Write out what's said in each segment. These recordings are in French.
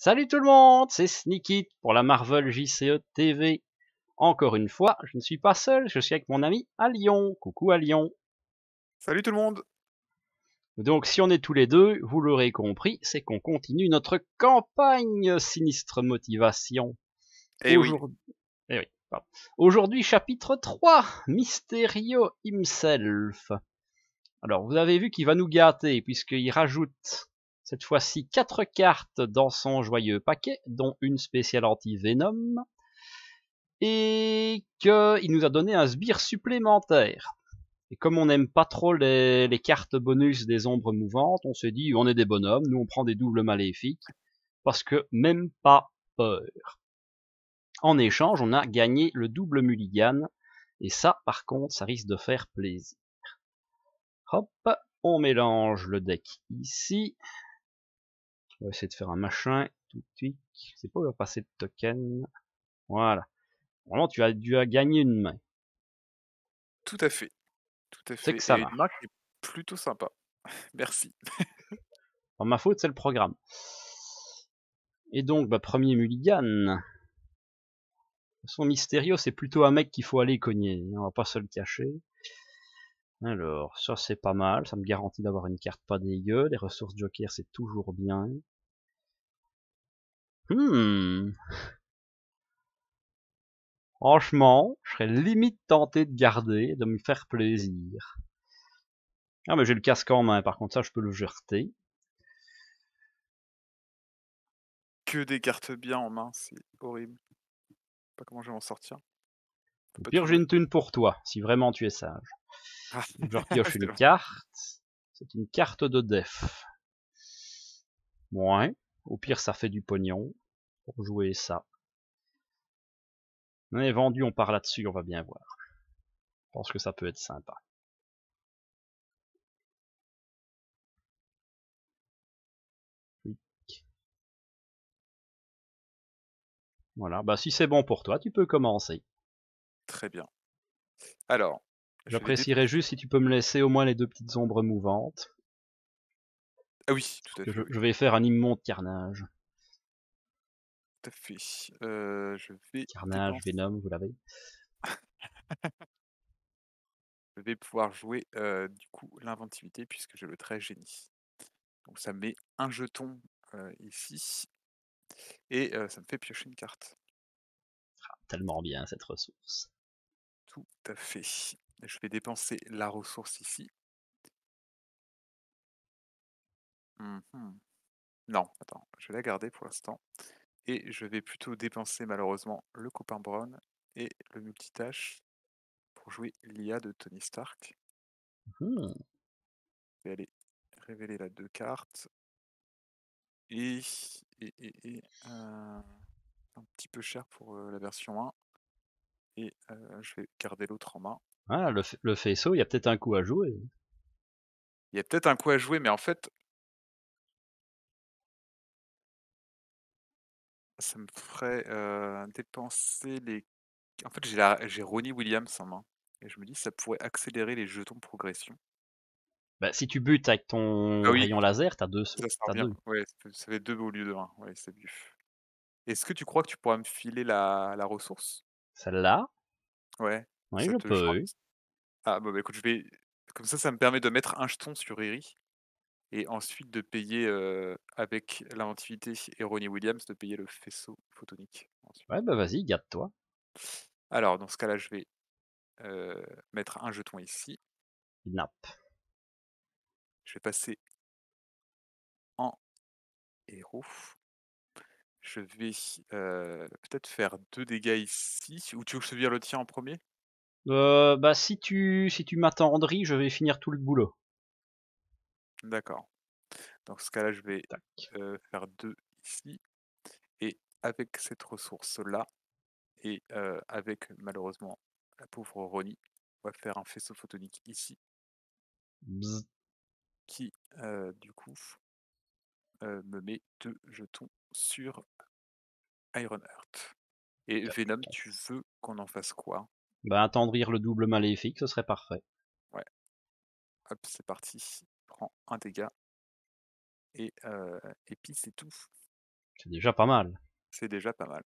Salut tout le monde, c'est Sneaky pour la Marvel JCE TV. Encore une fois, je ne suis pas seul, je suis avec mon ami Alion. Coucou Alion. Salut tout le monde! Donc si on est tous les deux, vous l'aurez compris, c'est qu'on continue notre campagne Sinistre Motivation. Eh oui, Aujourd'hui, eh oui, pardon. Aujourd'hui, chapitre 3, Mysterio himself. Alors vous avez vu qu'il va nous gâter puisqu'il rajoute cette fois-ci 4 cartes dans son joyeux paquet, dont une spéciale anti-Venom. Et qu'il nous a donné un sbire supplémentaire. Et comme on n'aime pas trop les cartes bonus des ombres mouvantes, on s'est dit on est des bonhommes, nous on prend des doubles maléfiques, parce que même pas peur. En échange, on a gagné le double mulligan, et ça par contre, ça risque de faire plaisir. Hop, on mélange le deck ici. On va essayer de faire un machin, tout de suite. C'est pas où il va passer de token. Voilà. Vraiment, tu as dû gagner une main. tout à fait, tout à C'est que fait. ça Et une marche. marque est plutôt sympa. Merci. Par ma faute, c'est le programme. Et donc, premier mulligan. De toute façon, Mysterio, c'est plutôt un mec qu'il faut aller cogner. On va pas se le cacher. Alors, ça c'est pas mal. Ça me garantit d'avoir une carte pas dégueu. Les ressources Joker, c'est toujours bien. Franchement, je serais limite tenté de garder, de me faire plaisir. Ah, mais j'ai le casque en main. Par contre, ça, je peux le jeter. Que des cartes bien en main, c'est horrible. Je sais pas comment je vais m'en sortir. Au Pas pire, j'ai trouver. une thune pour toi, si vraiment tu es sage. Ah, Donc, je repioche c'est une vrai. carte. C'est une carte de def. Ouais. Au pire, ça fait du pognon pour jouer ça. On est vendu, on part là-dessus, on va bien voir. Je pense que ça peut être sympa. Voilà, bah si c'est bon pour toi, tu peux commencer. Très bien. Alors, je vais J'apprécierais dépenser. juste si tu peux me laisser au moins les deux petites ombres mouvantes. Ah oui, tout à Que fait, oui. je vais faire un immonde carnage. Tout à fait. Je vais Carnage, dépenser. Venom, vous l'avez. Je vais pouvoir jouer du coup l'inventivité puisque j'ai le trait génie. Donc ça me met un jeton ici et ça me fait piocher une carte. Tellement bien cette ressource. Tout à fait. Je vais dépenser la ressource ici. Mmh. Non, attends, je vais la garder pour l'instant et je vais plutôt dépenser malheureusement le copain Brown et le multitâche pour jouer l'IA de Tony Stark. Hmm. Je vais aller révéler la 2 cartes et un petit peu cher pour, la version 1 et je vais garder l'autre en main. Ah, le faisceau, il y a peut-être un coup à jouer. Il y a peut-être un coup à jouer, mais en fait, ça me ferait, dépenser les en fait, j'ai Ronnie Williams en main et je me dis: «Ça pourrait accélérer les jetons de progression». Bah, si tu butes avec Ah ton oui, rayon laser, t'as deux sauts. ça sert T'as bien. deux. Ouais, ça fait 2 au lieu de 1. Ouais, c'est mieux. Est-ce que tu crois que tu pourras me filer la ressource? Celle-là, Ouais, oui, ça je te genre peux. ah bah, écoute, je vais comme ça me permet de mettre un jeton sur Riri et ensuite de payer, avec l'inventivité et Ronnie Williams, de payer le faisceau photonique ensuite. Ouais, bah vas-y, garde-toi. Alors dans ce cas-là, je vais, mettre un jeton ici. Nappe. Je vais passer en héros. Je vais, peut-être faire 2 dégâts ici, ou tu veux que je te vire le tien en premier. Bah si tu m'attendris, je vais finir tout le boulot. D'accord. Dans ce cas-là, je vais, Tac. faire 2 ici et avec cette ressource-là et avec malheureusement la pauvre Ronnie, on va faire un faisceau photonique ici Bzz. qui, du coup, me met 2 jetons sur Ironheart. Et Tac. Venom, tu veux qu'on en fasse quoi? Bah attendrir le double maléfique, ce serait parfait. Ouais, hop, c'est parti. Prends un dégât et puis c'est tout. C'est déjà pas mal. C'est déjà pas mal.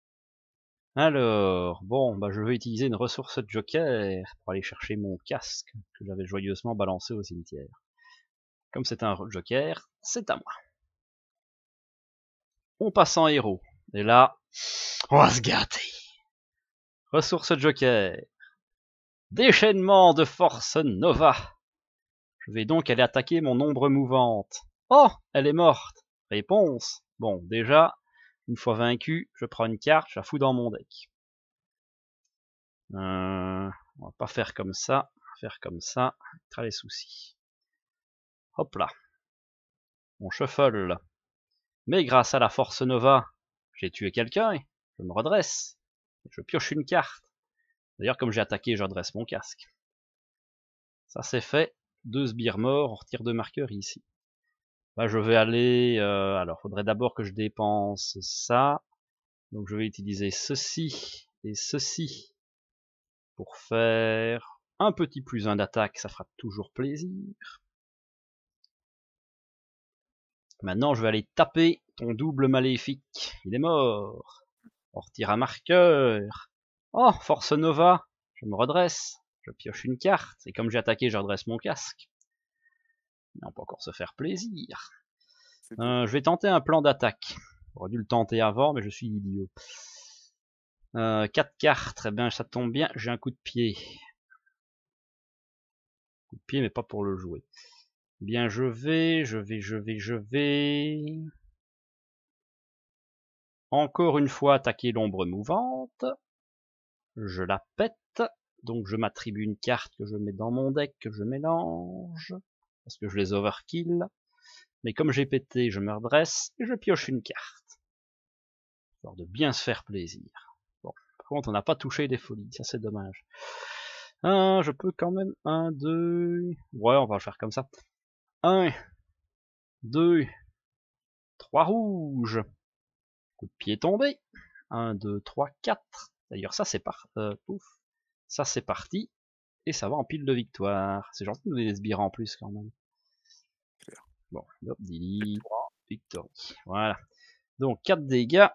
Alors, bon, bah je vais utiliser une ressource de joker pour aller chercher mon casque que j'avais joyeusement balancé au cimetière. Comme c'est un joker, c'est à moi. On passe en héros. Et là, on va se gâter. Ressource de joker. Déchaînement de force Nova. Je vais donc aller attaquer mon ombre mouvante. Oh, elle est morte. Réponse. Bon, déjà, une fois vaincu, je prends une carte, je la fous dans mon deck. On va pas faire comme ça, on va faire comme ça, très les soucis. Hop là. On shuffle. Mais grâce à la force Nova, j'ai tué quelqu'un, je me redresse. Je pioche une carte. D'ailleurs, comme j'ai attaqué, je redresse mon casque. Ça c'est fait. 2 sbires morts, on retire 2 marqueurs ici. Là, je vais aller... alors, faudrait d'abord que je dépense ça. Donc, je vais utiliser ceci et ceci pour faire un petit plus 1 d'attaque. Ça fera toujours plaisir. Maintenant, je vais aller taper ton double maléfique. Il est mort. On retire un marqueur. Oh, Force Nova. Je me redresse. Je pioche une carte. Et comme j'ai attaqué, je redresse mon casque. Mais on peut encore se faire plaisir. Je vais tenter un plan d'attaque. J'aurais dû le tenter avant, mais je suis idiot. 4 cartes, eh bien ça tombe bien, j'ai un coup de pied. Coup de pied, mais pas pour le jouer. Eh bien je vais... Encore une fois attaquer l'ombre mouvante. Je la pète. Donc je m'attribue une carte que je mets dans mon deck, que je mélange. Parce que je les overkill. Mais comme j'ai pété, je me redresse et je pioche une carte. Histoire de bien se faire plaisir. Bon, par contre, on n'a pas touché des folies, ça c'est dommage. Je peux quand même 1, 2... Ouais, on va le faire comme ça. 1, 2, 3 rouges. Coup de pied tombé. 1, 2, 3, 4. D'ailleurs, ça c'est parti. Pouf. Ça c'est parti. Et ça va en pile de victoire. C'est gentil de nous donner des sbires en plus quand même. Bon, hop, delete, victory. Voilà. Donc 4 dégâts.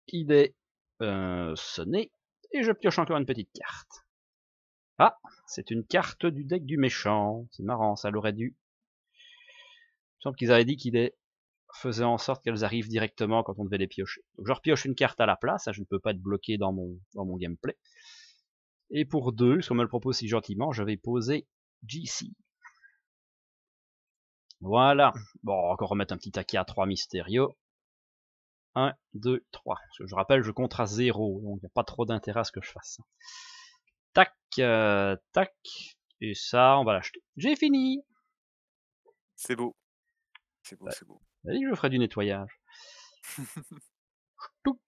Il est sonné. Et je pioche encore une petite carte. Ah, c'est une carte du deck du méchant. C'est marrant, ça l'aurait dû. Il me semble qu'ils avaient dit qu'il faisait en sorte qu'elles arrivent directement quand on devait les piocher. Donc je repioche une carte à la place, je ne peux pas être bloqué dans mon gameplay. Et pour 2, si on me le propose si gentiment, je vais poser GC. Voilà. Bon, encore remettre un petit taquet à 3 Mysterio. 1, 2, 3. Parce que je rappelle, je compte à 0, donc il n'y a pas trop d'intérêt à ce que je fasse. Tac, tac. Et ça, on va l'acheter. J'ai fini. C'est beau. C'est beau, c'est beau. Vas-y, je ferai du nettoyage. Touc.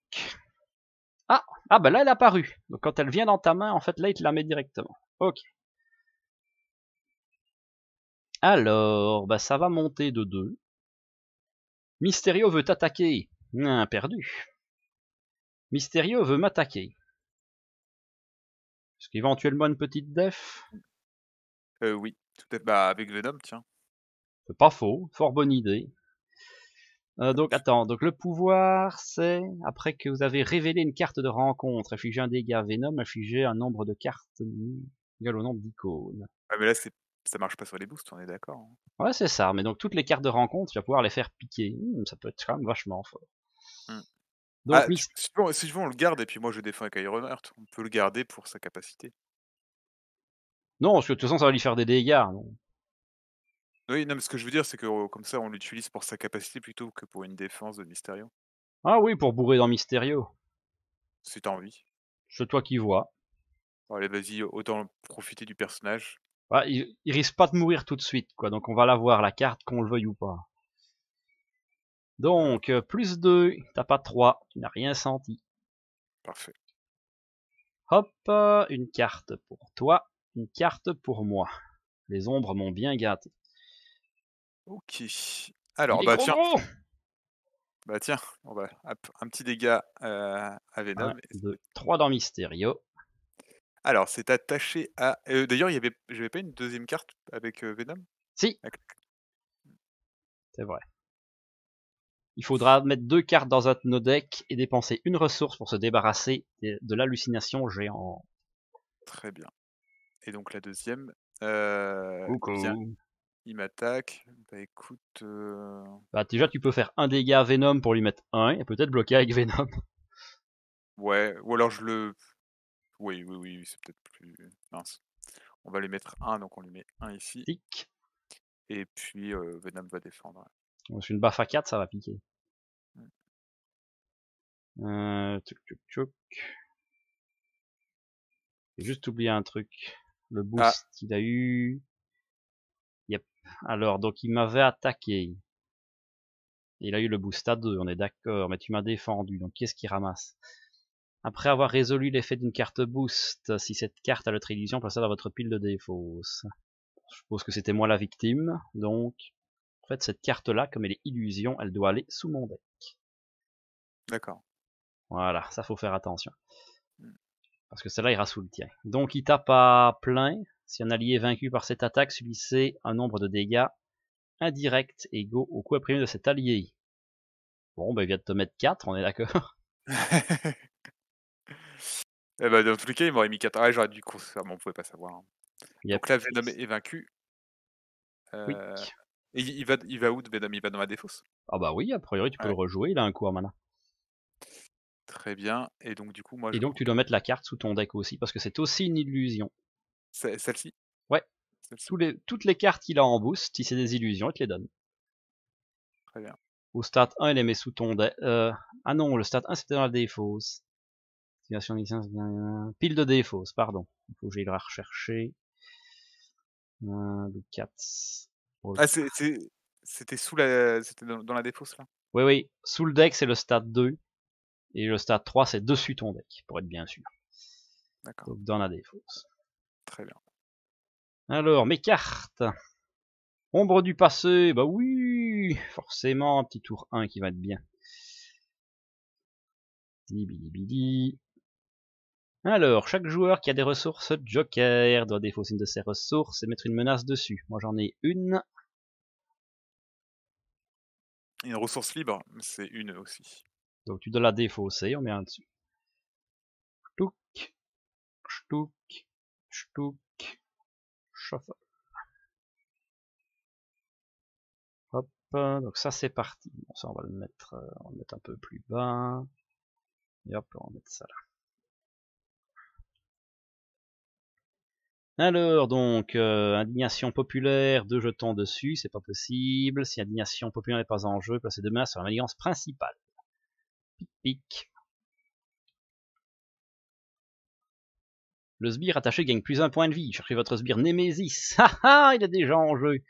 Ah, bah là, elle a apparu. Donc quand elle vient dans ta main, en fait, là, il te la met directement. Ok. Alors, bah ça va monter de 2. Mysterio veut t'attaquer. Perdu. Mysterio veut m'attaquer. Est-ce qu'éventuellement une petite def? Oui, tout à fait. Bah, avec Venom, tiens. C'est pas faux, fort bonne idée. Donc attends, donc le pouvoir c'est, après que vous avez révélé une carte de rencontre, infligez un dégât Venom, infligez un nombre de cartes égal au nombre d'icônes. Ah, mais là, ça marche pas sur les boosts, on est d'accord. Hein. Ouais, c'est ça, mais donc toutes les cartes de rencontre, tu vas pouvoir les faire piquer. Ça peut être quand même vachement fort. Donc, si je veux, on le garde et puis moi je défends avec Iron Heart. On peut le garder pour sa capacité. non, parce que de toute façon ça va lui faire des dégâts. Non. Oui, non, mais ce que je veux dire, c'est que comme ça, on l'utilise pour sa capacité plutôt que pour une défense de Mysterio. Ah oui, pour bourrer dans Mysterio. Si t'as envie. C'est toi qui vois. Allez, vas-y, autant profiter du personnage. Ouais, il risque pas de mourir tout de suite, quoi. Donc on va la voir, la carte, qu'on le veuille ou pas. Donc, plus 2, t'as pas 3, tu n'as rien senti. Parfait. Hop, une carte pour toi, une carte pour moi. Les ombres m'ont bien gâté. Ok. Alors, Il est tiens. gros. Bah tiens, on va un petit dégât à Venom. 1, 2, 3 dans Mysterio. Alors, c'est attaché à... D'ailleurs, j'avais pas une deuxième carte avec Venom? Si, c'est vrai. Il faudra mettre 2 cartes dans un de nos decks et dépenser une ressource pour se débarrasser de l'hallucination géante. Très bien. Et donc la deuxième, Coucou. il m'attaque. Bah écoute, Bah déjà tu peux faire un dégât à Venom pour lui mettre 1 et peut-être bloquer avec Venom. ouais, ou alors je le... Oui, c'est peut-être plus... Mince. On va lui mettre 1, donc on lui met 1 ici. Tic. Et puis Venom va défendre. Donc, une baffe à 4, ça va piquer. Tchouk, tchouk, tchouk. J'ai juste oublié un truc. Le boost qu'il a eu. Yep. Alors, donc il m'avait attaqué. Il a eu le boost à 2, on est d'accord, mais tu m'as défendu, donc qu'est-ce qu'il ramasse? Après avoir résolu l'effet d'une carte boost, si cette carte a l'autre illusion, placez-la dans votre pile de défausse. Je suppose que c'était moi la victime, donc en fait cette carte-là, comme elle est illusion, elle doit aller sous mon deck. D'accord. Voilà, ça faut faire attention. Mm. Parce que celle-là ira sous le tien. Donc il tape à plein. Si un allié est vaincu par cette attaque, subissez un nombre de dégâts indirects égaux au coût imprimé de cet allié. Bon, ben il vient de te mettre 4, on est d'accord. Eh ben, dans tous les cas, il m'aurait mis 4. Ah, j'aurais dû ça, mais on pouvait pas savoir. Hein. Yep. Donc là, Venom est vaincu. Oui. Et il va où de Venom? Il va dans la défausse? Ah bah oui, a priori tu peux le rejouer, il a un coup en mana. Très bien. Et donc du coup, moi Et je donc tu dois mettre la carte sous ton deck aussi, parce que c'est aussi une illusion. Celle-ci? Ouais. Celle-ci. Toutes les cartes qu'il a en boost, si c'est des illusions, il te les donne. Très bien. Au stade 1, il les met sous ton deck. Ah non, le stade 1 c'était dans la défausse. Pile de défausse, pardon. Il faut que j'aille la rechercher. 4. Ah, c'était c'était dans la défausse là? Oui, oui. Sous le deck, c'est le stade 2. Et le stade 3, c'est dessus ton deck, pour être bien sûr. D'accord. Donc dans la défausse. Très bien. Alors, mes cartes. Ombre du passé, bah oui, forcément, un petit tour 1 qui va être bien. Bidi. Alors, chaque joueur qui a des ressources Joker doit défausser une de ses ressources et mettre une menace dessus. Moi j'en ai une. Une ressource libre, c'est une aussi. Donc tu dois la défausser, on met un dessus. Ch'touk, ch'touk, ch'touk, shuffle. Hop, donc ça c'est parti. Bon ça on va le mettre un peu plus bas. Et hop, on va mettre ça là. Alors donc, indignation populaire, 2 jetons dessus, c'est pas possible. Si indignation populaire n'est pas en jeu, placez 2 menaces sur la manigance principale. Pic pic. Le sbire attaché gagne plus 1 point de vie. Cherchez votre sbire Némésis. Haha, il est déjà en jeu.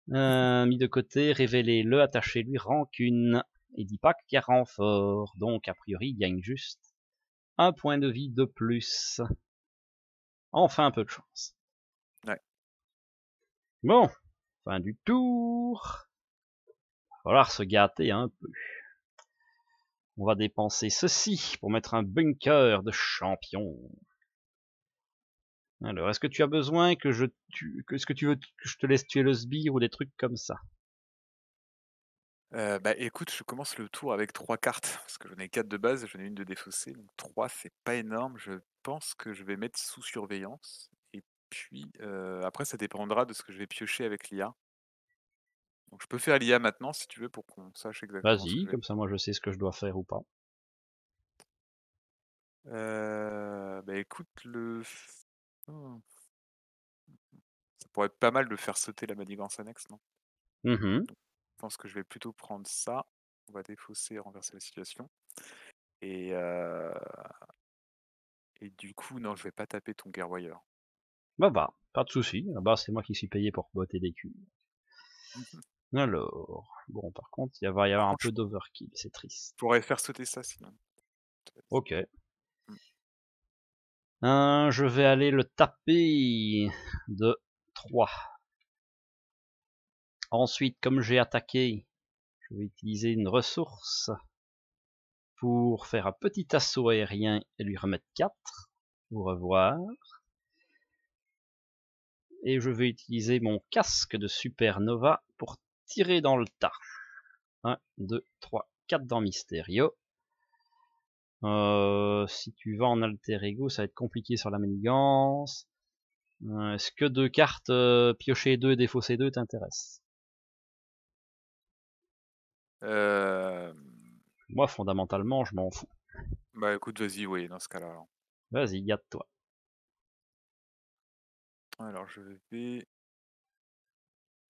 Mis de côté, révélez-le, attachez-lui rancune. Il dit pas qu'il y a renfort, donc a priori il gagne juste 1 point de vie de plus. Enfin un peu de chance. Ouais. Bon, fin du tour. Il va falloir se gâter un peu. On va dépenser ceci pour mettre un bunker de champion. Alors, est-ce que tu as besoin que je tue... Est-ce que tu veux que je te laisse tuer le sbire ou des trucs comme ça? Bah écoute, je commence le tour avec 3 cartes, parce que j'en ai 4 de base, j'en ai une de défaussée, donc 3 c'est pas énorme. Je pense que je vais mettre sous surveillance. Et puis après ça dépendra de ce que je vais piocher avec l'IA. Donc je peux faire l'IA maintenant si tu veux pour qu'on sache exactement ce que Vas-y, je vais comme ça moi je sais ce que je dois faire ou pas. Bah écoute, ça pourrait être pas mal de faire sauter la manigance annexe, non? Mhm. Je pense que je vais plutôt prendre ça. On va défausser et renverser la situation. Et, et du coup, non, je vais pas taper ton guerroyeur. Bah, pas de souci. Là-bas, c'est moi qui suis payé pour botter des culs. Alors, bon, par contre, il va y avoir Par un contre, peu je d'overkill, c'est triste. pourrais faire sauter ça sinon. Ok. Mm. Je vais aller le taper de 3. Ensuite, comme j'ai attaqué, je vais utiliser une ressource pour faire un petit assaut aérien et lui remettre 4. Au revoir. Et je vais utiliser mon casque de supernova pour tirer dans le tas. 1, 2, 3, 4 dans Mysterio. Si tu vas en alter ego, ça va être compliqué sur la manigance. Est-ce que 2 cartes piocher 2 et défausser 2 t'intéressent? Moi, fondamentalement, je m'en fous. Bah écoute, vas-y, oui, dans ce cas-là. Vas-y, garde-toi. Alors je vais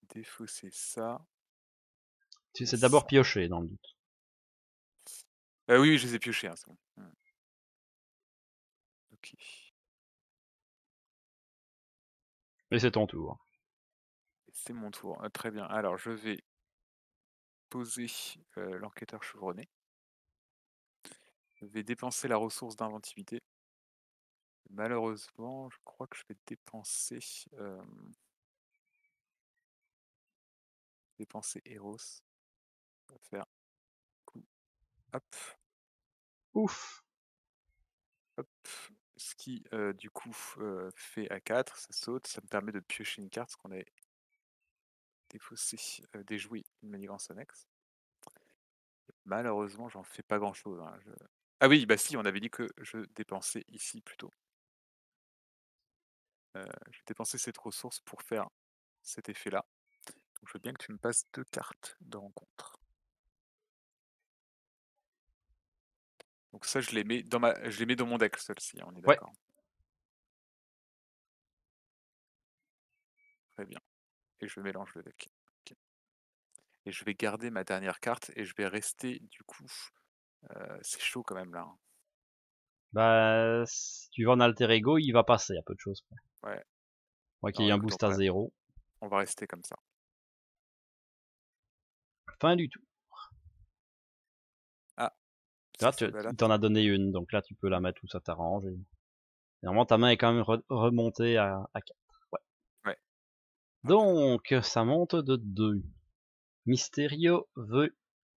défausser ça. Tu Et sais d'abord ça. piocher dans le doute. Oui, je les ai piochés, hein, c'est bon. Ok. Et c'est ton tour. C'est mon tour. Très bien. Alors je vais poser l'enquêteur chevronné. Je vais dépenser la ressource d'inventivité. Malheureusement, je crois que je vais dépenser Eros. On va faire coup. Hop, Ouf. hop. Ce qui du coup fait A4, ça saute, ça me permet de piocher une carte, parce qu'on avait défaussé, déjoué une manigance annexe. Malheureusement, j'en fais pas grand chose. Hein. Ah oui, bah si, on avait dit que je dépensais ici plutôt. Je dépensais cette ressource pour faire cet effet-là. Donc je veux bien que tu me passes 2 cartes de rencontre. Donc ça, je les mets dans mon deck, celle-ci, on est Ouais. d'accord. Très bien. Et je mélange le deck. Ok. Et je vais garder ma dernière carte et je vais rester du coup. C'est chaud quand même là. Hein. Bah, si tu vas en alter ego, il va passer à peu de choses près. Ouais. Moi qu'il y Non, ait un écoute, boost à 0. on va rester comme ça. Fin du tout. Ah, Là, ça c'est il t'en a donné une, donc là tu peux la mettre où ça t'arrange. Et... Normalement, ta main est quand même remontée à 4. Ouais. Ouais. Donc, ça monte de 2. Mysterio veut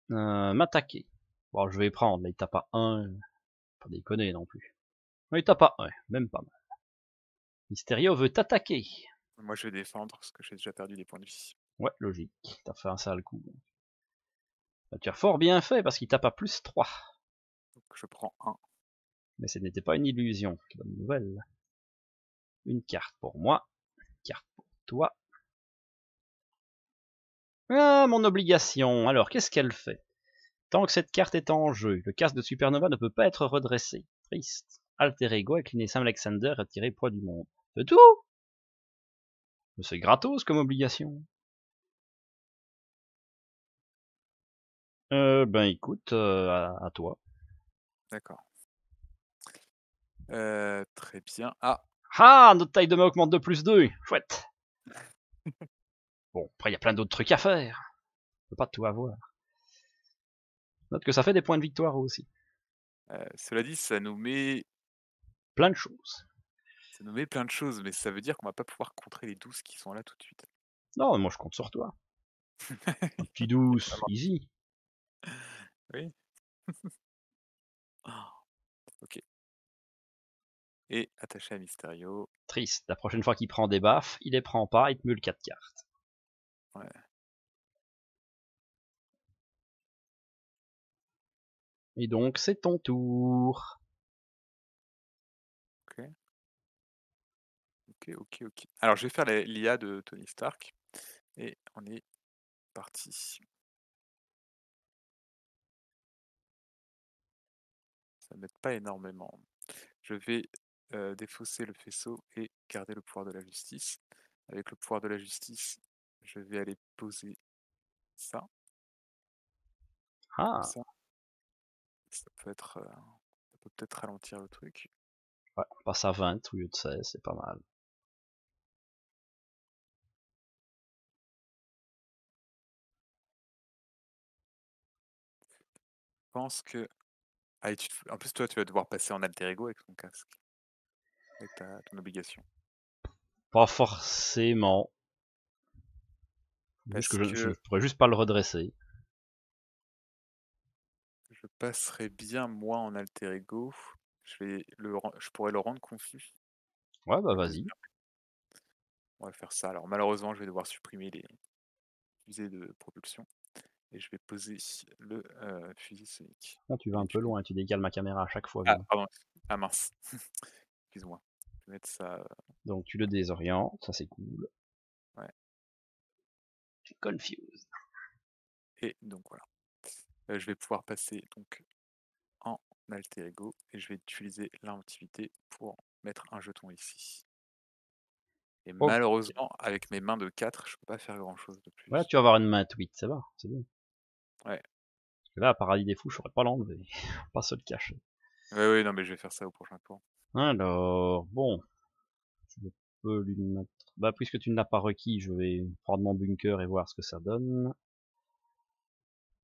m'attaquer. Bon, je vais prendre, là il tape à 1. Pas déconner non plus. Non, il tape à 1, même pas mal. Mysterio veut t'attaquer. Moi je vais défendre parce que j'ai déjà perdu des points de vie. Ouais, logique. T'as fait un sale coup. Bah, tu as fort bien fait parce qu'il tape à plus 3. Donc je prends 1. Mais ce n'était pas une illusion. Bonne nouvelle. Une carte pour moi. Une carte pour toi. Ah, mon obligation. Alors, qu'est-ce qu'elle fait? Tant que cette carte est en jeu, le casque de Supernova ne peut pas être redressé. Triste. Alter Ego, incliné Sam Alexander, retirer poids du monde. C'est tout? C'est gratos comme obligation. Ben écoute, à toi. D'accord. Très bien. Ah, Ah, notre taille de main augmente de plus 2. Chouette. Bon, après, il y a plein d'autres trucs à faire. On peut pas tout avoir. Note que ça fait des points de victoire aussi. cela dit, Plein de choses. ça nous met plein de choses, mais ça veut dire qu'on va pas pouvoir contrer les 12 qui sont là tout de suite. Non, moi je compte sur toi. Un petit Ça 12, marche. easy. Oui. Ah, ok. Et attaché à Mysterio. Triste. La prochaine fois qu'il prend des baffes, il les prend pas, il te meule 4 cartes. Ouais. Et donc, c'est ton tour. Ok. Ok, ok, ok. Alors je vais faire l'IA de Tony Stark. Et on est parti. Ça m'aide pas énormément. Je vais défausser le faisceau et garder le pouvoir de la justice. Avec le pouvoir de la justice, je vais aller poser ça. Comme Ah, ça peut peut-être ralentir le truc. ouais, on passe à 20 au lieu de 16, c'est pas mal. Je pense que... Ah, en plus, toi, tu vas devoir passer en alter ego avec ton casque. Avec ton obligation. Pas forcément. Juste Parce que je que pourrais juste pas le redresser. je passerai bien, moi, en alter ego. Je pourrais le rendre confus. Ouais, bah Le vas-y. deuxième. On va faire ça. Alors, malheureusement, je vais devoir supprimer les fusées de propulsion. Et je vais poser le fusil sonique. Bon, tu vas un peu loin, tu décales ma caméra à chaque fois. Ah, pardon. Ah mince. Excuse-moi. Je vais mettre ça. Donc tu le désorientes, ça c'est cool. Ouais. Confuse. Et donc voilà. Je vais pouvoir passer donc en alter ego et je vais utiliser l'inventivité pour mettre un jeton ici. Et Oh. malheureusement, avec mes mains de 4, je peux pas faire grand chose de plus. Ouais, tu vas avoir une main tweet, ça va, c'est bien. Ouais. Parce que là, Paradis des Fous, je saurais pas l'enlever. Pas se le cacher. Ouais, non, mais je vais faire ça au prochain tour. Alors, bon. Je peux lui mettre... Bah, puisque tu ne l'as pas requis, je vais prendre mon bunker et voir ce que ça donne.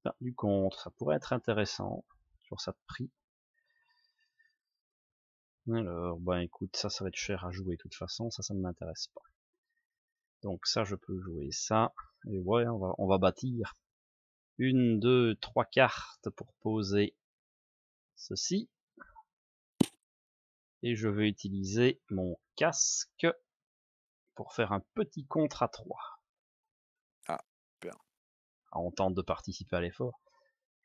Ah, du contre, ça pourrait être intéressant. Sur ça de prix. Alors, bah écoute, ça va être cher à jouer de toute façon, ça ne m'intéresse pas. Donc ça, je peux jouer ça. Et ouais, on va bâtir. 1, 2, 3 cartes pour poser ceci. Et je vais utiliser mon casque pour faire un petit contre à 3. Ah, bien. Alors, on tente de participer à l'effort.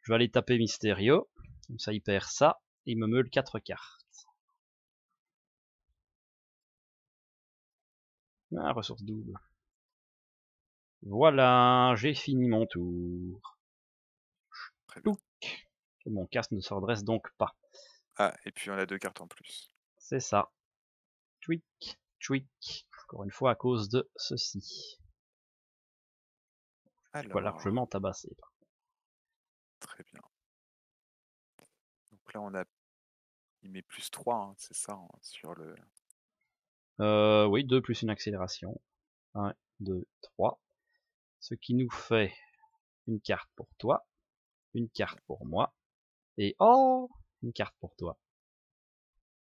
Je vais aller taper Mysterio. Comme ça, il perd ça. Et il me meule 4 cartes. Ah, ressource double. Voilà, j'ai fini mon tour. Très bien. Et mon casque ne se redresse donc pas. Ah, et puis on a 2 cartes en plus. C'est ça. Tweak, tweak. Encore une fois à cause de ceci. Alors, Quoi, largement tabassé. très bien. Donc là, on a... Il met plus 3, hein, c'est ça, hein, sur le... Oui, 2 plus une accélération. 1, 2, 3. Ce qui nous fait une carte pour toi, une carte pour moi, et oh, une carte pour toi.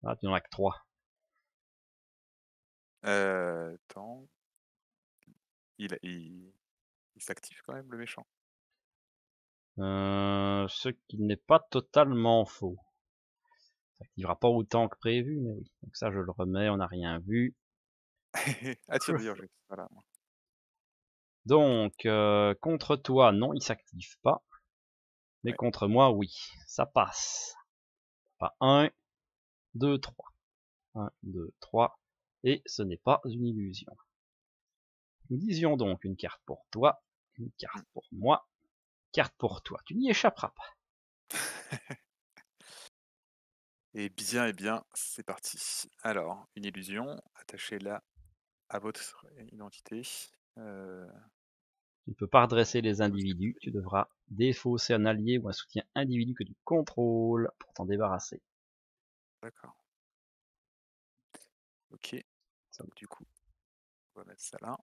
Ah, tu n'en as que 3. Attends... Il s'active quand même, le méchant. Ce qui n'est pas totalement faux. Ça activera pas autant que prévu, mais oui. Donc ça, je le remets, on n'a rien vu. Attire d'ailleurs, voilà. Donc, contre toi, non, il s'active pas. Mais Ouais. contre moi, oui. Ça passe. Pas 1, 2, 3. 1, 2, 3. Et ce n'est pas une illusion. Nous disions donc une carte pour toi, une carte pour moi, carte pour toi. Tu n'y échapperas pas. Eh bien, c'est parti. Alors, une illusion, attachez-la à votre identité. Tu ne peux pas redresser les individus, tu devras défausser un allié ou un soutien individu que tu contrôles pour t'en débarrasser. D'accord. Ok. Donc, du coup, on va mettre ça là.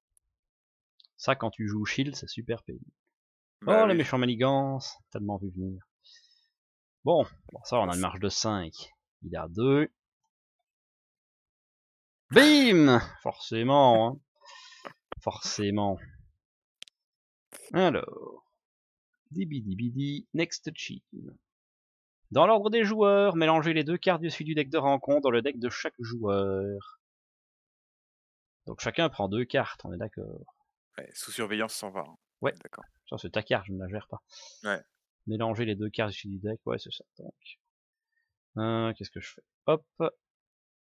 Ça, quand tu joues Shield, c'est super pénible. Bah Oh, les oui. méchants manigances, tellement vu venir. Bon, ça, on a une marge de 5. Il a 2. Bim! Forcément, hein. Forcément. Alors. Dibidi, next cheat. Dans l'ordre des joueurs, mélangez les 2 cartes du du deck de rencontre dans le deck de chaque joueur. Donc chacun prend 2 cartes, on est d'accord. Ouais, sous surveillance 120. Ouais, d'accord. ça c'est ta carte, je ne la gère pas. Ouais. Mélanger les 2 cartes du deck, ouais c'est ça. Donc, qu'est-ce que je fais? Hop.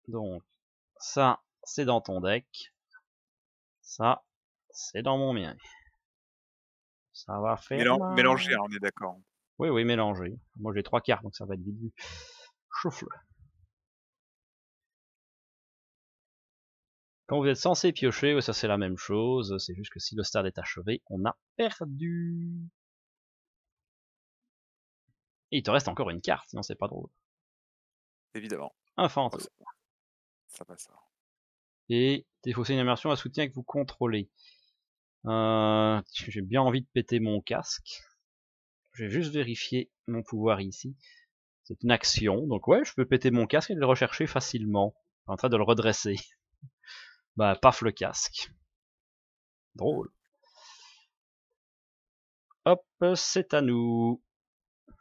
Donc, ça c'est dans ton deck. Ça, c'est dans mon mien. Ça va faire mal. Mélanger, hein, on est d'accord. Oui, oui, mélanger. Moi j'ai 3 cartes, donc ça va être vite vu. Chauffe-le. Quand vous êtes censé piocher, ça c'est la même chose, c'est juste que si le stade est achevé, on a perdu. Et il te reste encore une carte, sinon c'est pas drôle. Évidemment. Un fantôme. Oh, ça passe. Et défausser une immersion à soutien que vous contrôlez. J'ai bien envie de péter mon casque. Je vais juste vérifier mon pouvoir ici. C'est une action, donc ouais, je peux péter mon casque et le rechercher facilement. En train de le redresser. Bah, paf le casque. Drôle. Hop, c'est à nous.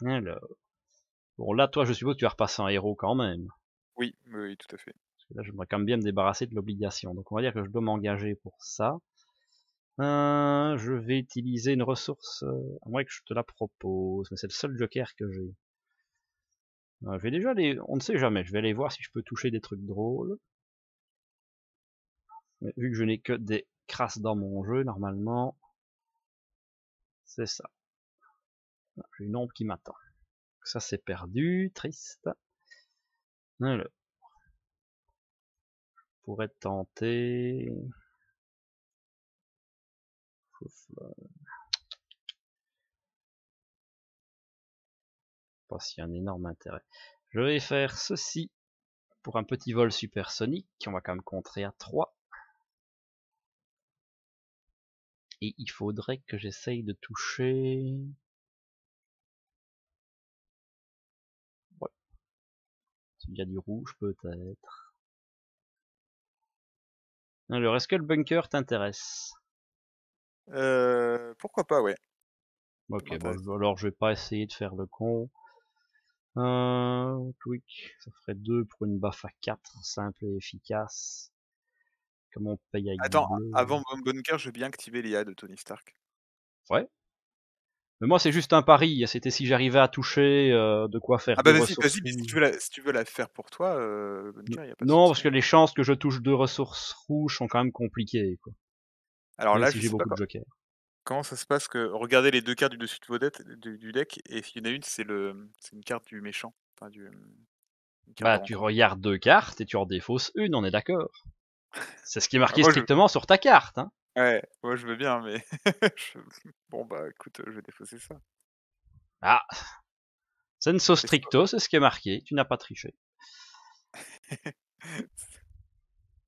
Alors. Bon, là, toi, je suppose que tu vas repasser en héros quand même. Oui, oui, tout à fait. Parce que là, j'aimerais quand même bien me débarrasser de l'obligation. Donc, on va dire que je dois m'engager pour ça. Je vais utiliser une ressource, à moins que je te la propose, mais c'est le seul joker que j'ai. Je vais déjà aller, on ne sait jamais, je vais aller voir si je peux toucher des trucs drôles. Mais vu que je n'ai que des crasses dans mon jeu, normalement, c'est ça. J'ai une ombre qui m'attend. Ça c'est perdu, triste. Alors, je pourrais tenter... Pas s'il y a un énorme intérêt. Je vais faire ceci pour un petit vol supersonique. On va quand même contrer à 3. Et il faudrait que j'essaye de toucher... Ouais. S'il y a du rouge peut-être. Alors, est-ce que le bunker t'intéresse? Pourquoi pas, ouais. Ok, bon, alors je vais pas essayer de faire le con. Quick, ça ferait 2 pour une baffe à 4, simple et efficace. Comme on paye avec du Attends, bleu. avant mon bunker, je veux bien activer l'IA de Tony Stark. Ouais. Mais moi c'est juste un pari, c'était si j'arrivais à toucher de quoi faire Ah bah 2 vas-y, ressources mais rouges. si tu veux la faire pour toi, bunker, y a pas de Non, souci. parce que les chances que je touche 2 ressources rouges sont quand même compliquées, quoi. Alors Même là, si je j'ai sais pas beaucoup de jokers. comment ça se passe que regardez les 2 cartes du dessus de vos du deck, et il y en a une, c'est une carte du méchant, enfin une carte de Bah tu rencontre. regardes 2 cartes et tu en défausses une, on est d'accord. C'est ce qui est Ah, marqué moi je strictement sur ta carte, hein. ouais, moi je veux bien, mais bon bah écoute, je vais défausser ça. Ah, senso Est-ce stricto, c'est ce qui est marqué, tu n'as pas triché.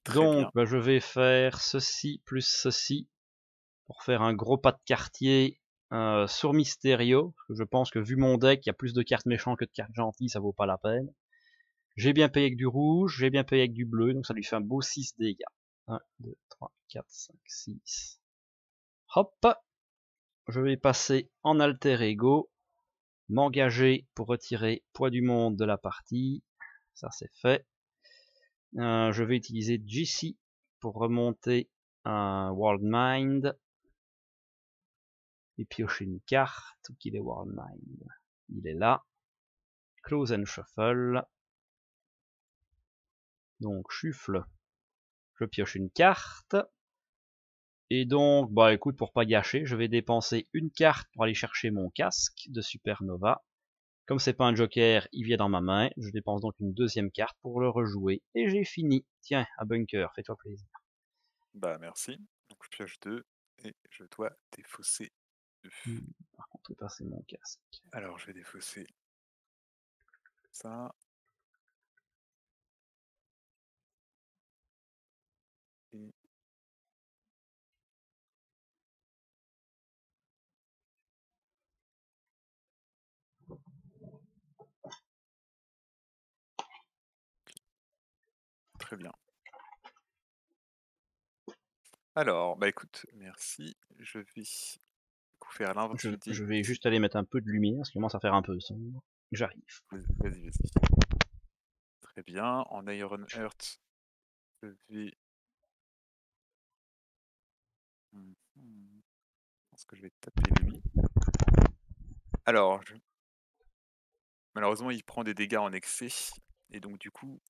Très Donc, bien. bah, je vais faire ceci plus ceci pour faire un gros pas de quartier sur Mysterio. Parce que je pense que vu mon deck, il y a plus de cartes méchantes que de cartes gentilles, ça vaut pas la peine. J'ai bien payé avec du rouge, j'ai bien payé avec du bleu, donc ça lui fait un beau 6 dégâts. 1, 2, 3, 4, 5, 6. Hop, je vais passer en alter ego, m'engager pour retirer poids du monde de la partie. Ça c'est fait. Je vais utiliser GC pour remonter un World Mind et piocher une carte. Où qu'il est World Mind? Il est là. Close and Shuffle. Donc shuffle. Je pioche une carte. Et donc, bah écoute, pour pas gâcher, je vais dépenser une carte pour aller chercher mon casque de Supernova. Comme c'est pas un joker, il vient dans ma main. Je dépense donc une deuxième carte pour le rejouer. Et j'ai fini. Tiens, un bunker, fais-toi plaisir. Bah merci. Donc je pioche 2 et je dois défausser 2. Par contre, passer mon casque. Alors je vais défausser ça. Et très bien. Alors, bah écoute, merci. Je vais faire l'inventif Je vais juste aller mettre un peu de lumière, parce qu'il commence à faire un peu sombre. J'arrive. Vas-y. Très bien. En Iron Earth, je vais... Je pense que je vais taper lui. Alors, malheureusement, il prend des dégâts en excès. Et donc, du coup...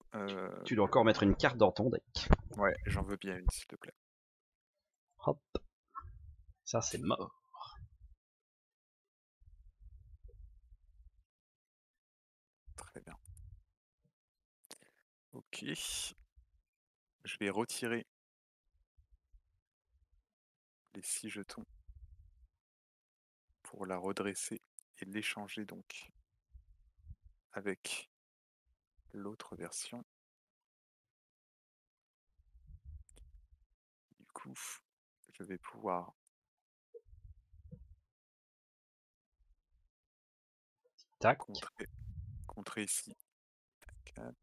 Tu dois encore mettre une carte dans ton deck. Ouais, j'en veux bien une, s'il te plaît. Hop. Ça, c'est mort. Très bien. Ok. Je vais retirer les 6 jetons pour la redresser et l'échanger donc avec l'autre version. Du coup, je vais pouvoir Tac. contrer ici 4.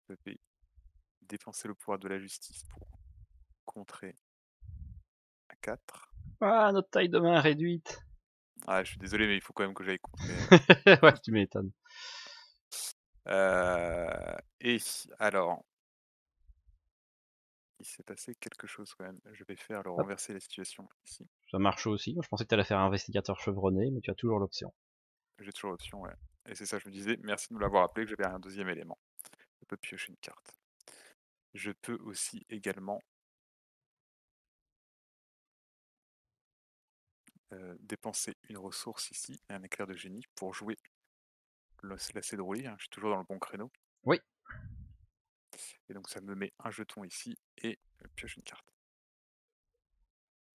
Je vais dépenser le pouvoir de la justice pour contrer à 4. Ah, notre taille de main réduite. Ah, je suis désolé, mais il faut quand même que j'aille contrer. Ouais, tu m'étonnes. Et alors, il s'est passé quelque chose quand même. Je vais faire le Hop, renverser la situation ici. ça marche aussi. Moi, je pensais que tu allais faire un investigateur chevronné, mais tu as toujours l'option. J'ai toujours l'option, ouais. Et c'est ça, je me disais, merci de me l'avoir rappelé que j'avais un deuxième élément. Je peux piocher une carte. Je peux aussi également dépenser une ressource ici, un éclair de génie, pour jouer la cédrouille. Je suis toujours dans le bon créneau. Oui, Et donc ça me met un jeton ici et je pioche une carte.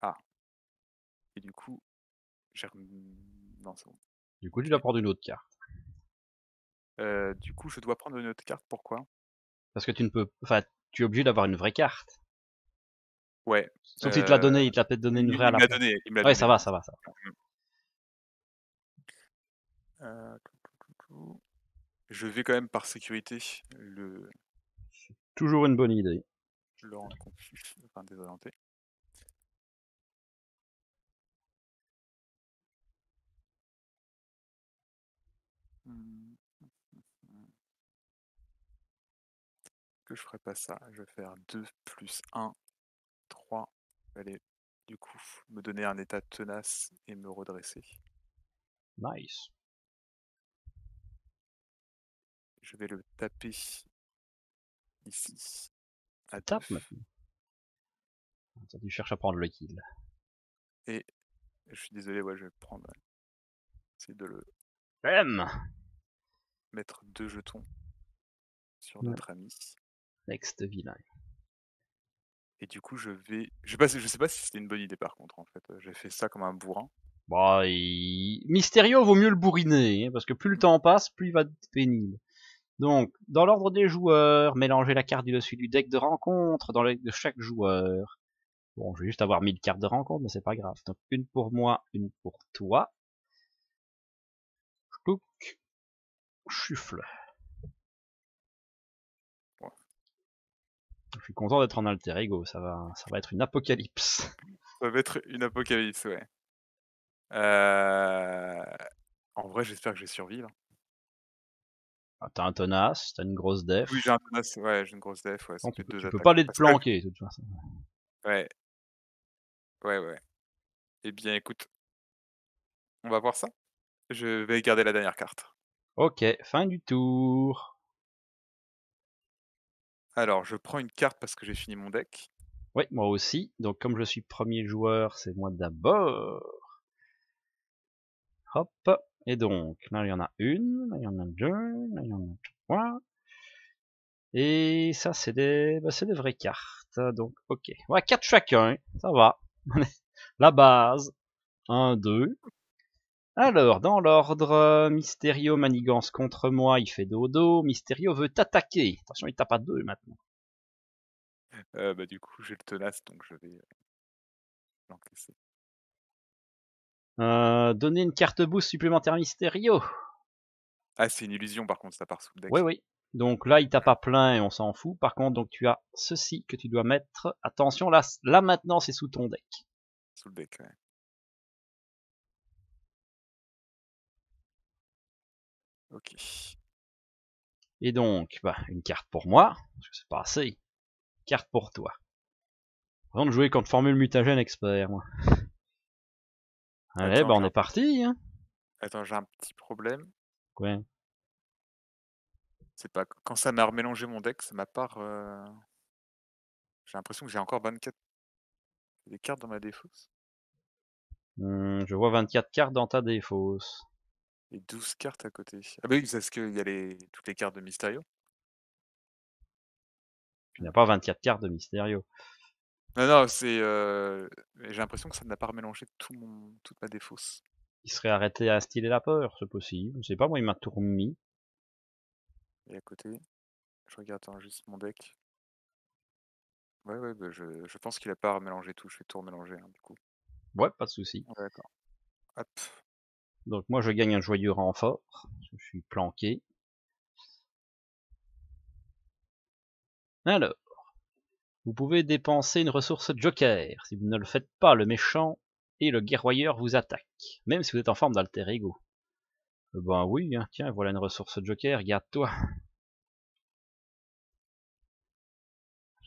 Ah. Et du coup, j'ai... Non, c'est bon. du coup, tu Ok. dois prendre une autre carte. Du coup, je dois prendre une autre carte, pourquoi? Parce que tu ne peux... Enfin, tu es obligé d'avoir une vraie carte. Ouais. Sauf s'il te l'a donné, il te l'a peut-être donné une vraie à Il la me l'a place. donné, il me l'a Ouais, donné. ça va, ça va, ça va. Je vais quand même par sécurité Toujours une bonne idée. le rendre confus, enfin désorienté. Que je ferai pas ça. Je vais faire 2 plus 1, 3. Allez, du coup, me donner un état tenace et me redresser. Nice. Je vais le taper ici à 2. Tape maintenant. Attends, tu cherches à prendre le kill. Et je suis désolé, ouais, je vais prendre. Essayer de le M. mettre 2 jetons sur notre ami. Next vilain. Et du coup, je sais pas si c'était une bonne idée par contre, en fait. J'ai fait ça comme un bourrin. Bon, Mysterio vaut mieux le bourriner, hein, parce que plus le temps passe, plus il va être pénible. Donc, dans l'ordre des joueurs, mélangez la carte du dessus du deck de rencontre dans le deck de chaque joueur. Bon, je vais juste avoir 1000 cartes de rencontre, mais c'est pas grave. Donc, une pour moi, une pour toi. Chlouc, chuffle. Ouais. Je suis content d'être en alter ego, ça va être une apocalypse. Ça va être une apocalypse, ouais. En vrai, j'espère que je vais survivre. Ah, t'as un tenace, t'as une grosse def. Oui, j'ai un tenace, ouais, j'ai une grosse def, ouais, ça Non, fait 2 tu peux attaques. pas les Parce que là, planquer, de toute façon. ouais, ouais. Eh bien, écoute, on va voir ça. Je vais garder la dernière carte. Ok, fin du tour. Alors, je prends une carte parce que j'ai fini mon deck. Oui, moi aussi. Donc, comme je suis premier joueur, c'est moi d'abord. Hop. Et donc, là, il y en a une, là, il y en a deux, là, il y en a trois. Et ça, c'est des vraies cartes. Donc, ok. Ouais, 4 chacun. Ça va. La base. 1, 2. Alors, dans l'ordre, Mysterio manigance contre moi, il fait dodo. Mysterio veut t'attaquer. Attention, il tape à 2 maintenant. Bah, du coup, j'ai le tenace, donc je vais l'encaisser. Donner une carte boost supplémentaire à Mysterio. Ah, c'est une illusion, par contre, ça part sous le Oui, deck. oui. Donc là, il tape à plein et on s'en fout. Par contre, donc tu as ceci que tu dois mettre. Attention, là maintenant, c'est sous ton deck. Sous le deck, ouais. Ok. Et donc, bah, une carte pour moi, parce que c'est pas assez. Carte pour toi. Avant de jouer contre Formule Mutagène Expert, moi. Allez, bah on est parti, hein. Attends, j'ai un petit problème. Ouais. C'est pas quand ça m'a remélangé mon deck, ça m'a pas. J'ai l'impression que j'ai encore 24 des cartes dans ma défausse Je vois 24 cartes dans ta défausse. et 12 cartes à côté. Ah bah oui, c'est parce qu'il y a toutes les cartes de Mysterio. Il n'y a pas 24 cartes de Mysterio. Non, c'est. J'ai l'impression que ça n'a pas remélangé toute ma défausse. Il serait arrêté à instiller la peur, c'est possible. Je sais pas, moi il m'a tout remis. Et à côté, je regarde attends, juste mon deck. Ouais, bah je pense qu'il a pas remélangé tout. Je vais tout remélanger, hein, du coup. Ouais, pas de souci. Ouais, d'accord. Hop. Donc moi je gagne un joyeux renfort. Je suis planqué. Alors, vous pouvez dépenser une ressource Joker. Si vous ne le faites pas, le méchant et le guerroyeur vous attaquent. Même si vous êtes en forme d'alter ego. Ben oui, hein, tiens, voilà une ressource Joker, garde-toi.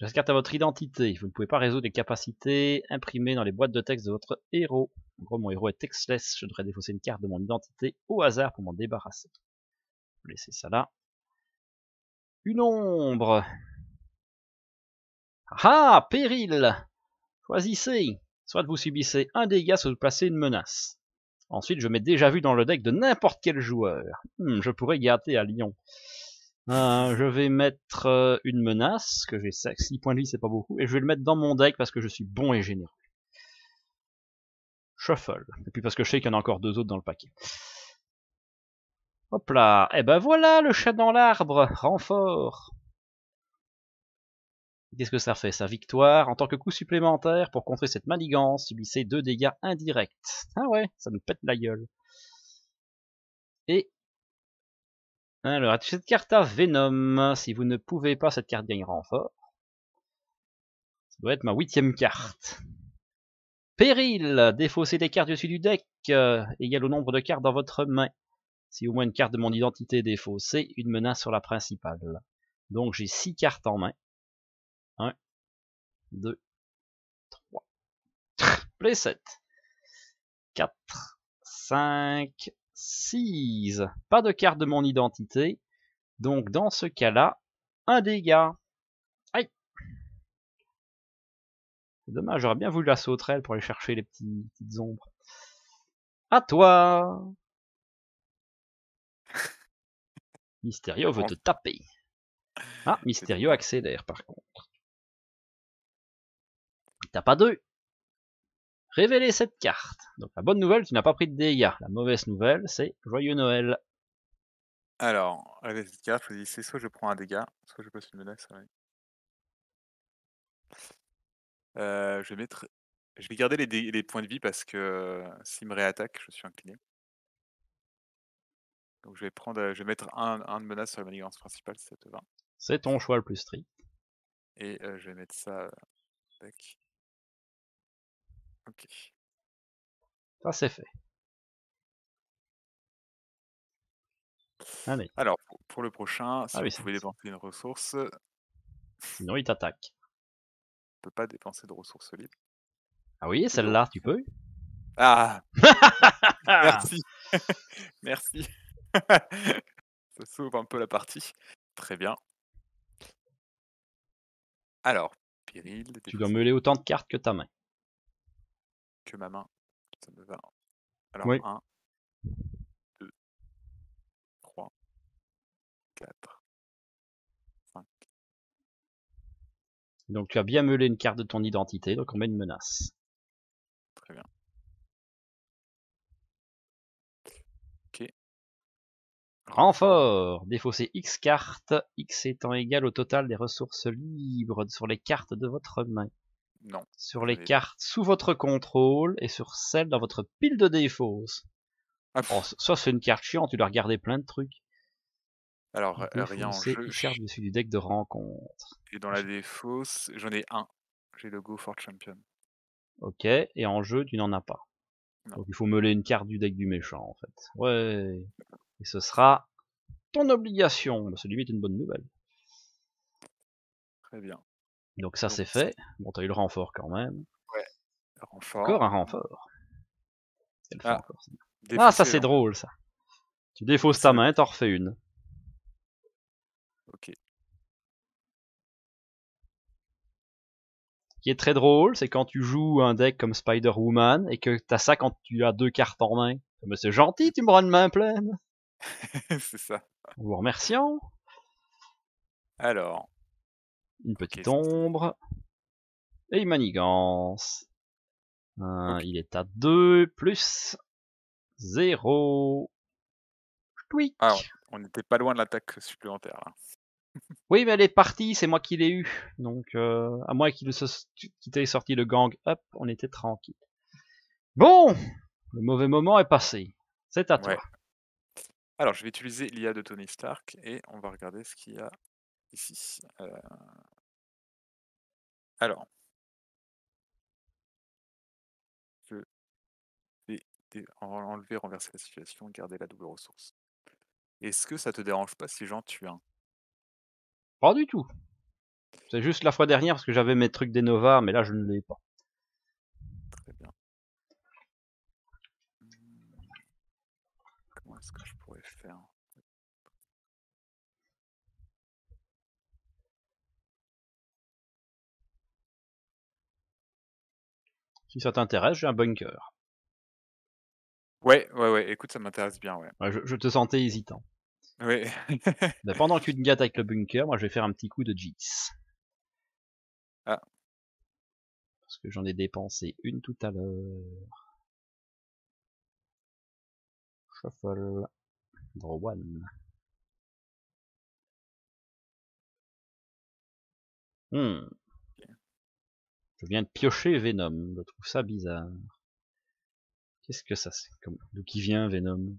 Cette carte à votre identité. Vous ne pouvez pas résoudre les capacités imprimées dans les boîtes de texte de votre héros. En gros, mon héros est textless. Je devrais défausser une carte de mon identité au hasard pour m'en débarrasser. Je vais laisser ça là. Une ombre. Ah, péril. Choisissez. Soit vous subissez un dégât, soit vous placez une menace. Ensuite, je mets déjà vu dans le deck de n'importe quel joueur. Je pourrais gâter à Lyon. Je vais mettre une menace, que j'ai 6 points de vie, c'est pas beaucoup, et je vais le mettre dans mon deck parce que je suis bon et généreux. Shuffle. Et puis parce que je sais qu'il y en a encore 2 autres dans le paquet. Hop là. Et ben voilà, le chat dans l'arbre. Renfort. Qu'est-ce que ça fait? Sa victoire, en tant que coup supplémentaire, pour contrer cette manigance, subissez 2 dégâts indirects. Ah ouais, ça nous pète la gueule. Et alors, cette carte à Venom. Si vous ne pouvez pas, cette carte gagne renfort. Ça doit être ma 8e carte. Péril. Défausser des cartes dessus du deck, égal au nombre de cartes dans votre main. Si au moins une carte de mon identité est défaussée, une menace sur la principale. Donc j'ai 6 cartes en main. 1, 2, 3. Play 7. 4, 5, 6. Pas de carte de mon identité. Donc dans ce cas-là, un dégât. Aïe. C'est dommage, j'aurais bien voulu la sauterelle pour aller chercher les petites ombres. À toi. Mysterio veut te taper. Ah, Mysterio accélère par contre. T'as pas 2. Révéler cette carte. Donc la bonne nouvelle, tu n'as pas pris de dégâts. La mauvaise nouvelle, c'est Joyeux Noël. Alors, avec cette carte, choisissez soit je prends un dégât, soit je passe une menace. Ouais. Je vais garder les points de vie parce que s'il me réattaque, je suis incliné. Donc je vais mettre un de menace sur la manigance principale, si ça te va. C'est ton choix le plus strict. Et je vais mettre ça avec. Ok. Ça c'est fait. Allez. Alors, pour le prochain, si Ah oui, vous pouvez dépenser une ressource, sinon il t'attaque. on peut pas dépenser de ressources libres. Ah oui, celle-là, tu peux. Ah merci. Merci. Ça sauve un peu la partie. Très bien. Alors, péril. Tu dois meuler autant de cartes que ta main. Que ma main. Ça me va. Alors, Oui. 1, 2, 3, 4, 5. Donc tu as bien meulé une carte de ton identité, donc on met une menace. Très bien. Ok. Renfort. Défausser X cartes, X étant égal au total des ressources libres sur les cartes de votre main. Non. Sur les cartes sous votre contrôle et sur celles dans votre pile de défausse. Oh, ça c'est une carte chiante, tu dois regarder plein de trucs. Alors, rien en jeu. Une carte dessus du deck de rencontre. Et dans la défausse, j'en ai un. J'ai le Go for Champion. Ok, et en jeu, tu n'en as pas. Non. Donc il faut meuler une carte du deck du méchant, en fait. Ouais. Et ce sera ton obligation. Bah, celui-là est une bonne nouvelle. Très bien. Donc ça c'est fait. Bon, t'as eu le renfort quand même. Ouais. Renfort. Encore un renfort. Quelle Ah, encore, ah, ça c'est drôle, ça. Tu défausses ta main, t'en refais une. Ok. Ce qui est très drôle, c'est quand tu joues un deck comme Spider-Woman et que t'as ça quand tu as 2 cartes en main. Mais c'est gentil, tu me rends une main pleine. C'est ça. En vous remerciant. Alors. Une petite ombre. Et une manigance. Il est à 2 plus 0. Tweak. Ah, on n'était pas loin de l'attaque supplémentaire là. Oui, mais elle est partie, c'est moi qui l'ai eu. Donc, à moins qu'il t'ait sorti le gang up, on était tranquille. Bon, le mauvais moment est passé. C'est à toi. Alors, je vais utiliser l'IA de Tony Stark et on va regarder ce qu'il y a ici. Alors, je vais enlever, renverser la situation, garder la double ressource. Est-ce que ça te dérange pas si j'en tue un? Pas du tout. C'est juste la fois dernière parce que j'avais mes trucs d'Enova, mais là je ne l'ai pas. Très bien. Comment est-ce que je pourrais faire? Si ça t'intéresse, j'ai un bunker. Ouais, ouais, ouais, écoute, ça m'intéresse bien, ouais. Ouais, je te sentais hésitant. Ouais. Mais pendant que tu te gâtes avec le bunker, moi je vais faire un petit coup de Jeets. Ah. Parce que j'en ai dépensé une tout à l'heure. Shuffle. Draw one. Je viens de piocher Venom. Je trouve ça bizarre. Qu'est-ce que ça c'est comme... D'où qui vient Venom?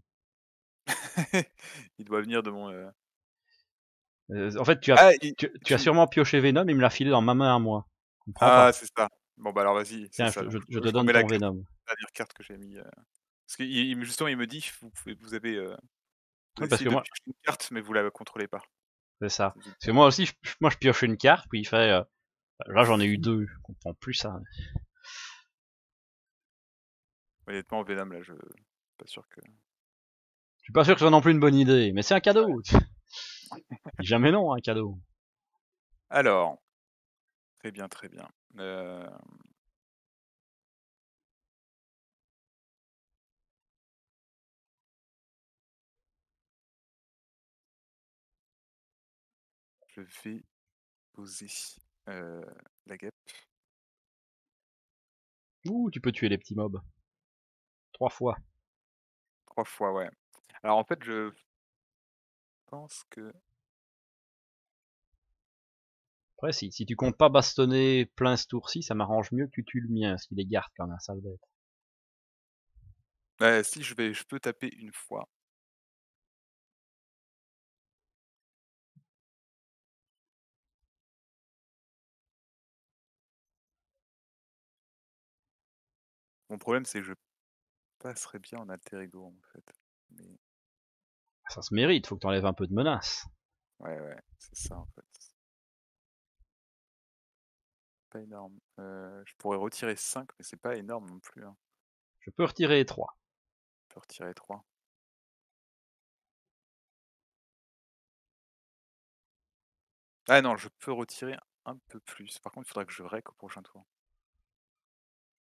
Il doit venir de mon... En fait, Ah, tu as sûrement pioché Venom et me l'a filé dans ma main à moi. Je comprends Ah, pas. c'est ça. Bon, bah alors vas-y, c'est Tiens, ça. Donc, je te je donne remets la ton carte, Venom. la dernière carte que j'ai mis. Parce que justement, il me dit, vous avez, vous Oui, parce essayez que de moi, piocher une carte, mais vous la contrôlez pas. c'est ça. C'est Parce que moi aussi, moi je pioche une carte, puis il fait... là j'en ai eu deux. Je comprends plus ça. Honnêtement, Venom, là, je suis pas sûr que... Je suis pas sûr que ce soit non plus une bonne idée, mais c'est un cadeau. Ouais. Dis jamais non, un cadeau. Alors, très bien, très bien. Je vais poser la guêpe. Ouh, tu peux tuer les petits mobs. 3 fois. 3 fois, ouais. Alors, en fait, je pense que... Après, si tu comptes pas bastonner plein ce tour-ci, ça m'arrange mieux que tu tues le mien, parce qu'il les garde quand même, sale bête. Si, je peux taper une fois. Mon problème, c'est que je passerais bien en alter ego, en fait. Mais... Ça se mérite, faut que t'enlèves un peu de menace. Ouais, ouais, c'est ça, en fait. Pas énorme. Je pourrais retirer 5, mais c'est pas énorme non plus, hein. Je peux retirer 3. Je peux retirer 3. Ah non, je peux retirer un peu plus. Par contre, il faudra que je rec au prochain tour.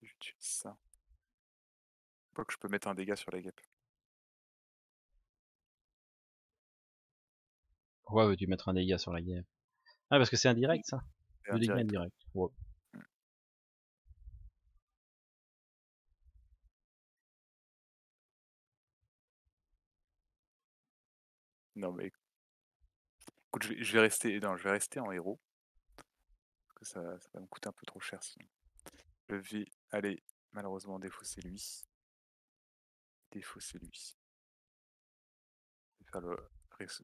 J'utilise ça. Je crois que je peux mettre un dégât sur la guêpe. Pourquoi veux-tu mettre un dégât sur la guerre? Ah, parce que c'est indirect, ça? C'est Le dégât indirect. indirect. Ouais. Mm. Non, mais écoute, je vais rester. Non, je vais rester en héros. Parce que ça va me coûter un peu trop cher sinon. Je vais aller, malheureusement, défausser lui. Défausser lui. Je vais faire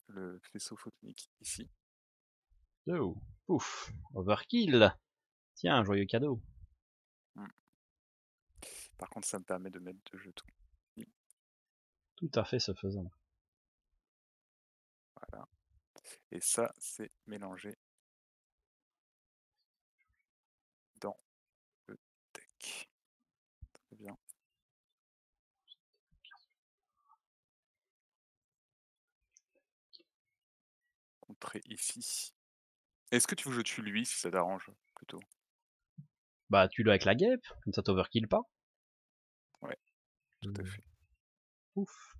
le faisceau photonique ici. Oh, pouf. Overkill. Tiens, un joyeux cadeau. Mm. Par contre, ça me permet de mettre 2 jetons. Tout à fait ce faisant. Voilà. Et ça, c'est mélangé dans le deck. Très bien. Contrer ici. Est-ce que tu veux que je tue lui si ça t'arrange plutôt? Bah, tue-le avec la guêpe, comme ça t'overkill pas. Ouais, tout à fait. Ouf.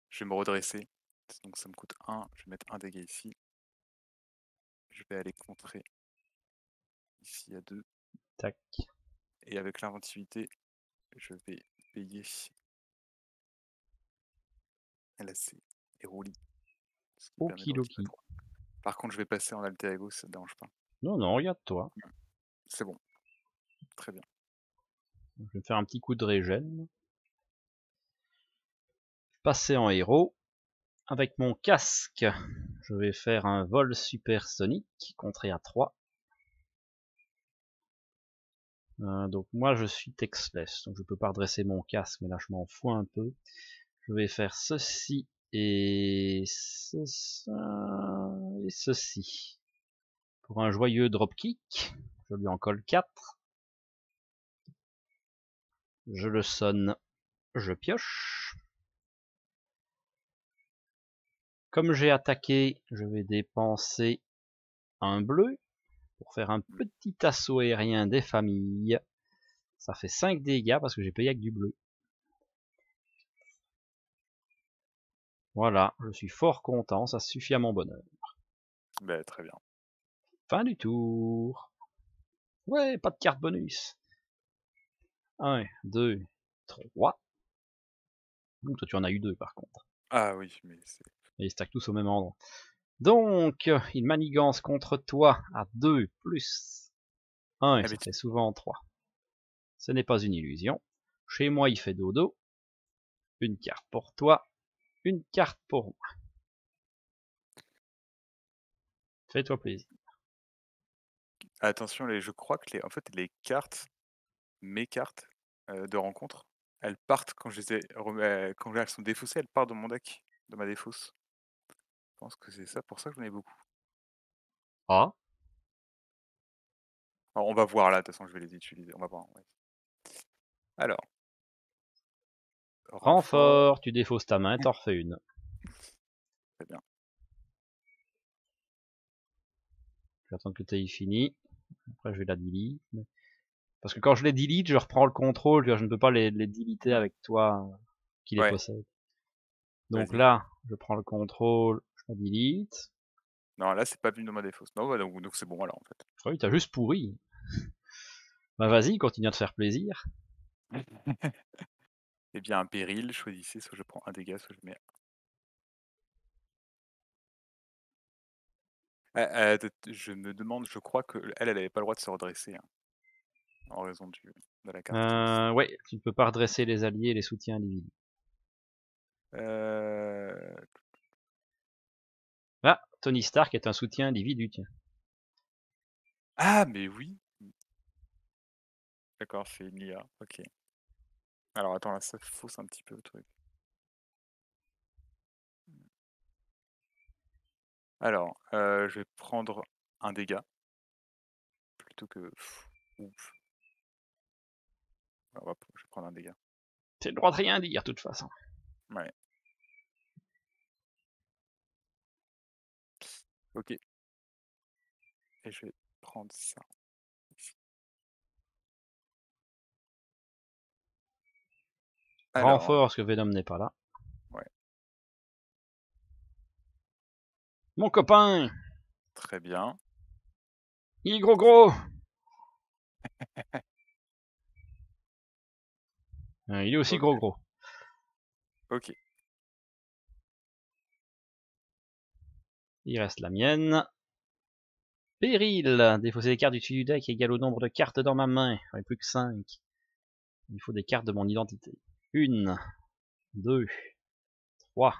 Je vais me redresser. Donc ça me coûte 1. Je vais mettre un dégât ici. Je vais aller contrer ici à 2. Tac. Et avec l'inventivité, je vais payer LAC et roulis. Ce qui me permet de retirer Okidoki. 3. Par contre, je vais passer en alter ego si ça ne dérange pas. Non, non, regarde-toi. C'est bon. Très bien. Je vais faire un petit coup de régène. Passer en héros. Avec mon casque, je vais faire un vol supersonique, contré à 3. Donc moi je suis textless, donc je peux pas redresser mon casque, mais là je m'en fous un peu. Je vais faire ceci et ceci. Pour un joyeux dropkick, je lui en colle 4. Je le sonne, je pioche. Comme j'ai attaqué, je vais dépenser un bleu pour faire un petit assaut aérien des familles. Ça fait 5 dégâts parce que j'ai payé avec du bleu. Voilà, je suis fort content, ça suffit à mon bonheur. Ben, très bien. Fin du tour. Ouais, pas de carte bonus. 1, 2, 3. Toi tu en as eu 2 par contre. Ah oui, mais c'est... Et ils stackent tous au même endroit. Donc, il manigance contre toi à 2 plus 1, et Ah, ça mais fait souvent 3. Ce n'est pas une illusion. Chez moi, il fait dodo. Une carte pour toi, une carte pour moi. Fais-toi plaisir. attention, je crois que en fait, les cartes, mes cartes de rencontre, elles partent quand quand elles sont défaussées, elles partent de mon deck, de ma défausse. Je pense que c'est ça, pour ça que j'en ai beaucoup. Ah, Alors, on va voir là, de toute façon, je vais les utiliser. On va voir. Ouais. Alors, renfort, renfort, tu défausses ta main, t'en refais une. très bien. J'attends que tu aies fini. Après, je vais la delete. Parce que quand je les delete, je reprends le contrôle. Je ne peux pas les deliter Hmm. avec toi qui les Ouais, possède. Donc vas-y. là, je prends le contrôle, je la delete. Non, là, c'est pas venu dans ma défausse. Non, bah, donc c'est bon alors en fait. Oui, t'as juste pourri. Bah vas-y, continue à te faire plaisir. Eh bien, un péril, choisissez, soit je prends un dégât, soit je mets. Je me demande, je crois que elle avait pas le droit de se redresser, hein, en raison de la carte X. Ouais, tu ne peux pas redresser les alliés et les soutiens individuels. Euh... Ah, Tony Stark est un soutien individu, tiens. Ah, mais oui! D'accord, c'est une IA, ok. Alors attends, là, ça fausse un petit peu le truc. Alors, je vais prendre un dégât, plutôt que... Ouf. Je vais prendre un dégât. C'est le droit de rien dire, de toute façon. Ouais. Ok. Et je vais prendre ça. Ici. Alors, Renfort, parce que Venom n'est pas là. ouais, Mon copain, très bien. il est gros gros. Il est aussi Ok. gros gros. Ok. Il reste la mienne. Péril, défausser les cartes du dessus du deck égale au nombre de cartes dans ma main. J'en ai plus que 5. Il faut des cartes de mon identité. 1, 2, 3,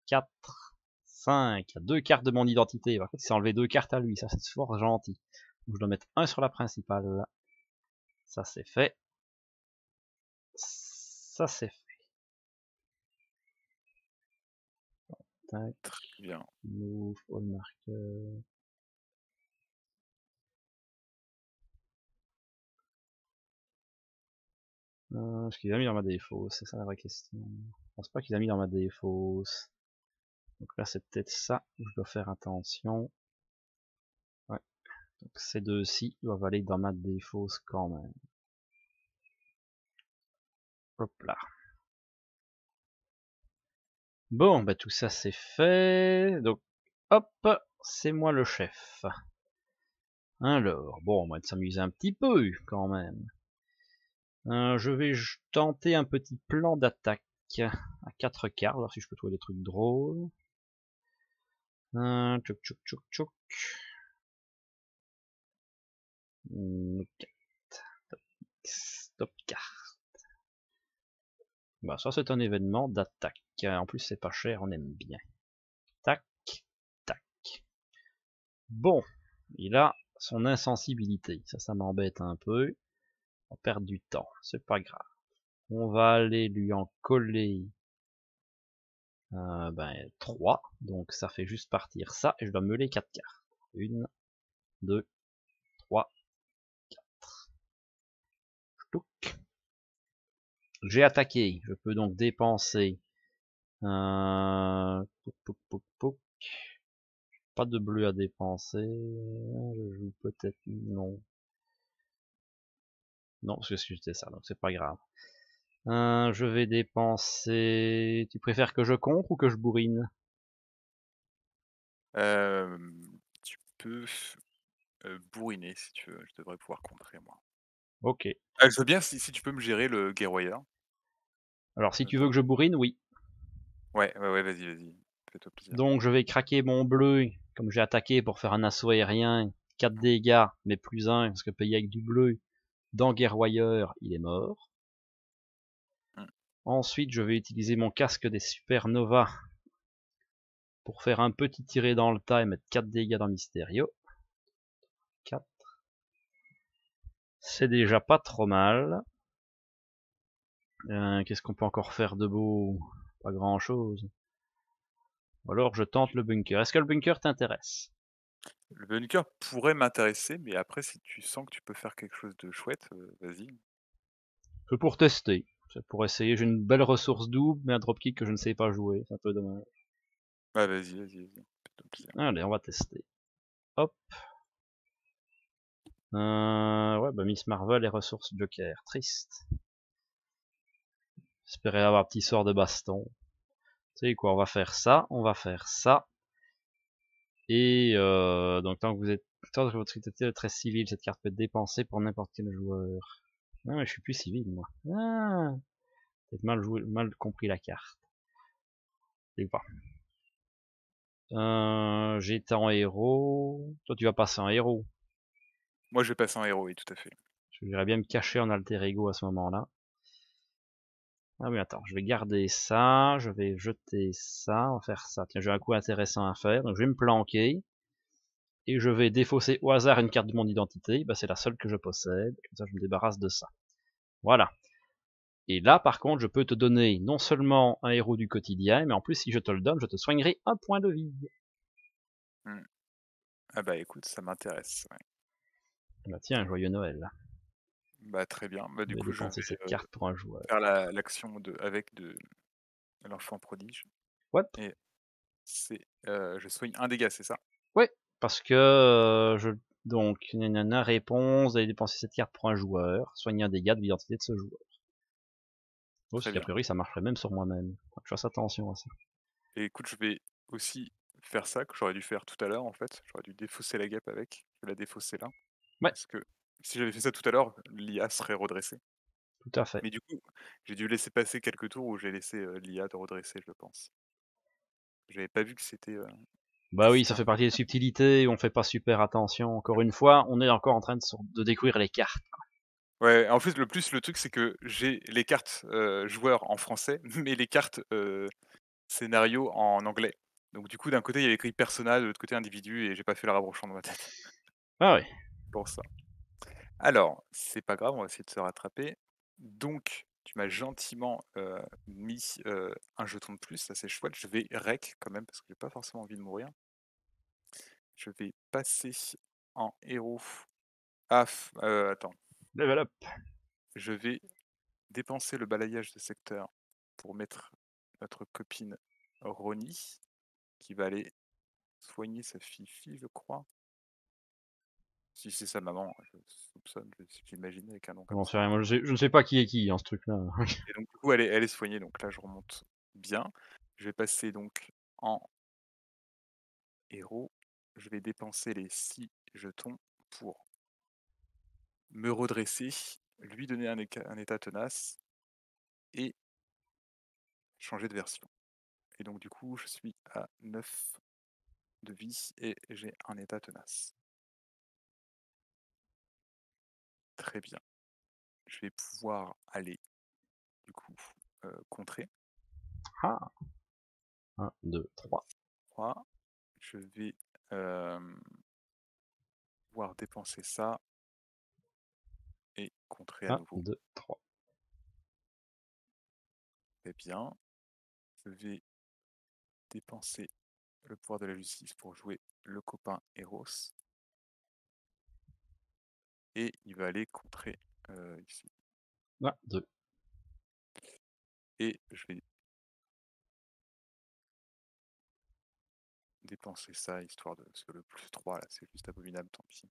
4, 5. 2 cartes de mon identité. Par contre, il s'est enlevé 2 cartes à lui. Ça, c'est fort gentil. Donc, je dois mettre un sur la principale. Ça, c'est fait. Ça, c'est fait. Tac. Très bien. Move, all marker. Ce qu'il a mis dans ma défausse, c'est ça la vraie question. Je pense pas qu'il a mis dans ma défausse. Donc là, c'est peut-être ça où je dois faire attention. Ouais. Donc ces deux-ci doivent aller dans ma défausse quand même. Hop là. Bon, bah tout ça c'est fait. Donc, hop, c'est moi le chef. Alors, bon, on va s'amuser un petit peu quand même. Je vais tenter un petit plan d'attaque à 4 cartes, voir si je peux trouver des trucs drôles. Tchouk tchouk tchouk tchouk. Stop carte. Bah ça c'est un événement d'attaque. En plus c'est pas cher, on aime bien. Tac, tac. Bon, il a son insensibilité. Ça m'embête un peu. On va perdre du temps, c'est pas grave. On va aller lui en coller 3, donc ça fait juste partir ça, et je dois meuler 4 cartes. 1, 2, 3, 4. Touc. J'ai attaqué, je peux donc dépenser... Pouc, pouc, pouc, pouc. Pas de bleu à dépenser, je joue peut-être... non. Non, parce que c'était ça, donc c'est pas grave. Je vais dépenser... Tu préfères que je contre ou que je bourrine? Tu peux bourriner si tu veux, je devrais pouvoir contrer moi. Ok. Je veux bien si tu peux me gérer le guerroyer. Alors si tu veux que je bourrine, oui. Ouais, vas-y, fais-toi plaisir. Donc je vais craquer mon bleu, comme j'ai attaqué pour faire un assaut aérien, 4 dégâts, mais plus 1, parce que payé avec du bleu, dans Guerroyeur, il est mort. Ensuite, je vais utiliser mon casque des supernovas pour faire un petit tiré dans le tas et mettre 4 dégâts dans Mysterio. 4. C'est déjà pas trop mal. Qu'est-ce qu'on peut encore faire de beau? Pas grand chose. Ou alors je tente le bunker. Est-ce que le bunker t'intéresse? Le bunker pourrait m'intéresser, mais après si tu sens que tu peux faire quelque chose de chouette, vas-y. C'est pour tester. C'est pour essayer. J'ai une belle ressource double, mais un dropkick que je ne sais pas jouer. C'est un peu dommage. Ouais, vas-y, fais-toi plaisir. Allez, on va tester. Hop. Miss Marvel et ressources Joker. Triste. J'espérais avoir un petit sort de baston. Tu sais quoi, on va faire ça, on va faire ça. Et donc tant que votre identité est très civile, cette carte peut être dépensée pour n'importe quel joueur. Ah mais je suis plus civil moi. Ah, peut-être mal compris la carte. Je sais pas. J'étais en héros. Toi tu vas passer en héros. Moi je vais passer en héros, oui, tout à fait. Je voudrais bien me cacher en alter ego à ce moment-là. Ah oui, attends, je vais garder ça, je vais jeter ça, on va faire ça. Tiens, j'ai un coup intéressant à faire, donc je vais me planquer. Et je vais défausser au hasard une carte de mon identité, bah c'est la seule que je possède, comme ça je me débarrasse de ça. Voilà. Et là par contre je peux te donner non seulement un héros du quotidien, mais en plus si je te le donne, je te soignerai un point de vie. Ah bah écoute, ça m'intéresse. Ouais. Bah tiens, joyeux Noël. Bah très bien, bah Je du vais coup je dépenser vais cette carte pour un joueur. faire l'action de l'enfant prodige. Ouais. Et c'est je soigne un dégât, c'est ça? Ouais, parce que donc nanana, réponse, d'aller dépenser cette carte pour un joueur, soigner un dégât de l'identité de ce joueur. Très Aussi, a bien. priori ça marcherait même sur moi-même. Faut que je fasse attention à ça. Et écoute, je vais aussi faire ça que j'aurais dû faire tout à l'heure en fait. J'aurais dû défausser la guêpe avec. Je vais la défausser là. Ouais, Parce que si j'avais fait ça tout à l'heure, l'IA serait redressée. tout à fait. Mais du coup, j'ai dû laisser passer quelques tours où j'ai laissé l'IA de redresser, je pense. J'avais pas vu que c'était Bah oui, ça un fait peu partie des bien. subtilités, on fait pas super attention. Encore une fois, on est encore en train de découvrir les cartes. Ouais, en fait, le truc, c'est que j'ai les cartes joueurs en français, mais les cartes scénario en anglais. Donc du coup, d'un côté, il y avait écrit personnage, de l'autre côté individu, et j'ai pas fait le rapprochement dans ma tête. Ah oui. Pour ça. Alors, c'est pas grave, on va essayer de se rattraper. Donc, tu m'as gentiment mis un jeton de plus, ça c'est chouette. Je vais rec quand même, parce que j'ai pas forcément envie de mourir. Je vais passer en héros. Ah, attends. Level up. Je vais dépenser le balayage de secteur pour mettre notre copine Ronnie, qui va aller soigner sa fille, je crois. Si c'est sa maman, je soupçonne, j'imagine avec un nom comme J'en sais ça. rien, moi je ne sais pas qui est qui dans ce truc-là. Et donc du coup, elle est soignée, donc là je remonte bien. Je vais passer donc en héros. Je vais dépenser les 6 jetons pour me redresser, lui donner un état tenace et changer de version. Et donc du coup, je suis à 9 de vie et j'ai un état tenace. Très bien. Je vais pouvoir aller du coup contrer. Ah. 1, 2, 3. 3. Je vais pouvoir dépenser ça. et contrer à 1, nouveau. 2, 3. Très bien. Je vais dépenser le pouvoir de la justice pour jouer le copain Eros. Et il va aller contrer ici. 1, 2. Et je vais dépenser ça, histoire de... Parce que le plus 3, là, c'est juste abominable, tant pis.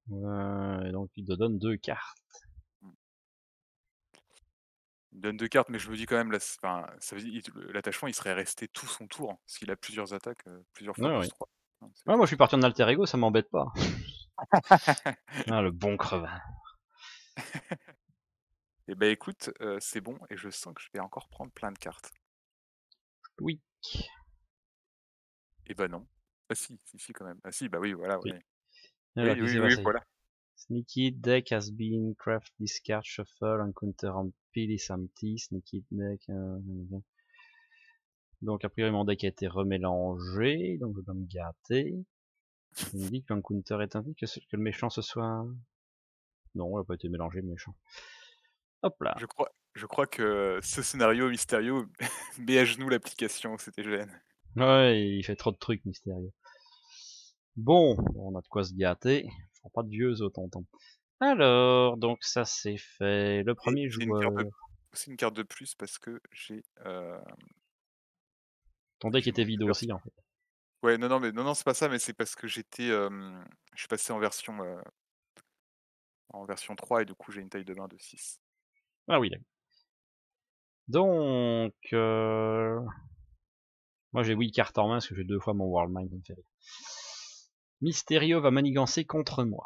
Et donc il te donne 2 cartes. Il me donne 2 cartes, mais je me dis quand même, là, enfin, ça veut dire l'attachement, il serait resté tout son tour, parce qu'il a plusieurs attaques, plusieurs fois Ouais, plus oui. 3. C'est Ouais, moi je suis juste... parti en alter ego, ça m'embête pas. Ah, le bon crevin. Et bah écoute, c'est bon, et je sens que je vais encore prendre plein de cartes. Oui. Et bah non. Ah si quand même. Ah si, bah oui, voilà, Oui. oui. Alors, Oui, qu'est-ce qui oui, s'est oui, passé? voilà. Sneaky deck has been craft, discard, shuffle, encounter on pile is empty, sneaky deck. Donc a priori mon deck a été remélangé, donc je dois me gâter. Il me dit que l'encounter est ainsi que le méchant ce soit... Non, il n'a pas été mélangé le méchant. Hop là. Je crois que ce scénario mystérieux met à genoux l'application CTGN. Ouais, il fait trop de trucs mystérieux. Bon, on a de quoi se gâter. Faut pas de vieux os, tonton. Alors, donc ça c'est fait. Le Et premier j'ai une carte joueur. aussi une carte de plus parce que j'ai Ton deck j'ai était monté vide de aussi version. en fait. Ouais, non, non, mais non, non, c'est pas ça, mais c'est parce que j'étais, je suis passé en version 3 et du coup j'ai une taille de main de 6. Ah oui, d'accord. Donc, moi j'ai 8 cartes en main parce que j'ai 2 fois mon World Mind. Donc Mysterio va manigancer contre moi.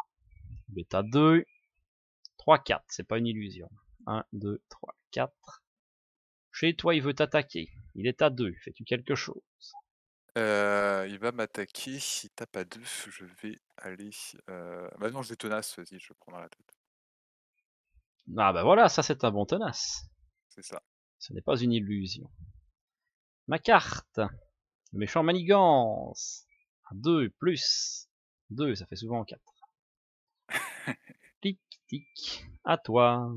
Il est à 2, 3, 4. C'est pas une illusion. 1, 2, 3, 4. Chez toi, il veut t'attaquer. Il est à 2. Fais-tu quelque chose? Il va m'attaquer, il tape à 2, je vais aller, bah non, je vais tenace, vas-y, je prends dans la tête. Ah bah voilà, ça c'est un bon tenace. C'est ça. Ce n'est pas une illusion. Ma carte. Le méchant manigance. 2 plus 2, ça fait souvent 4. Tic, tic. À toi.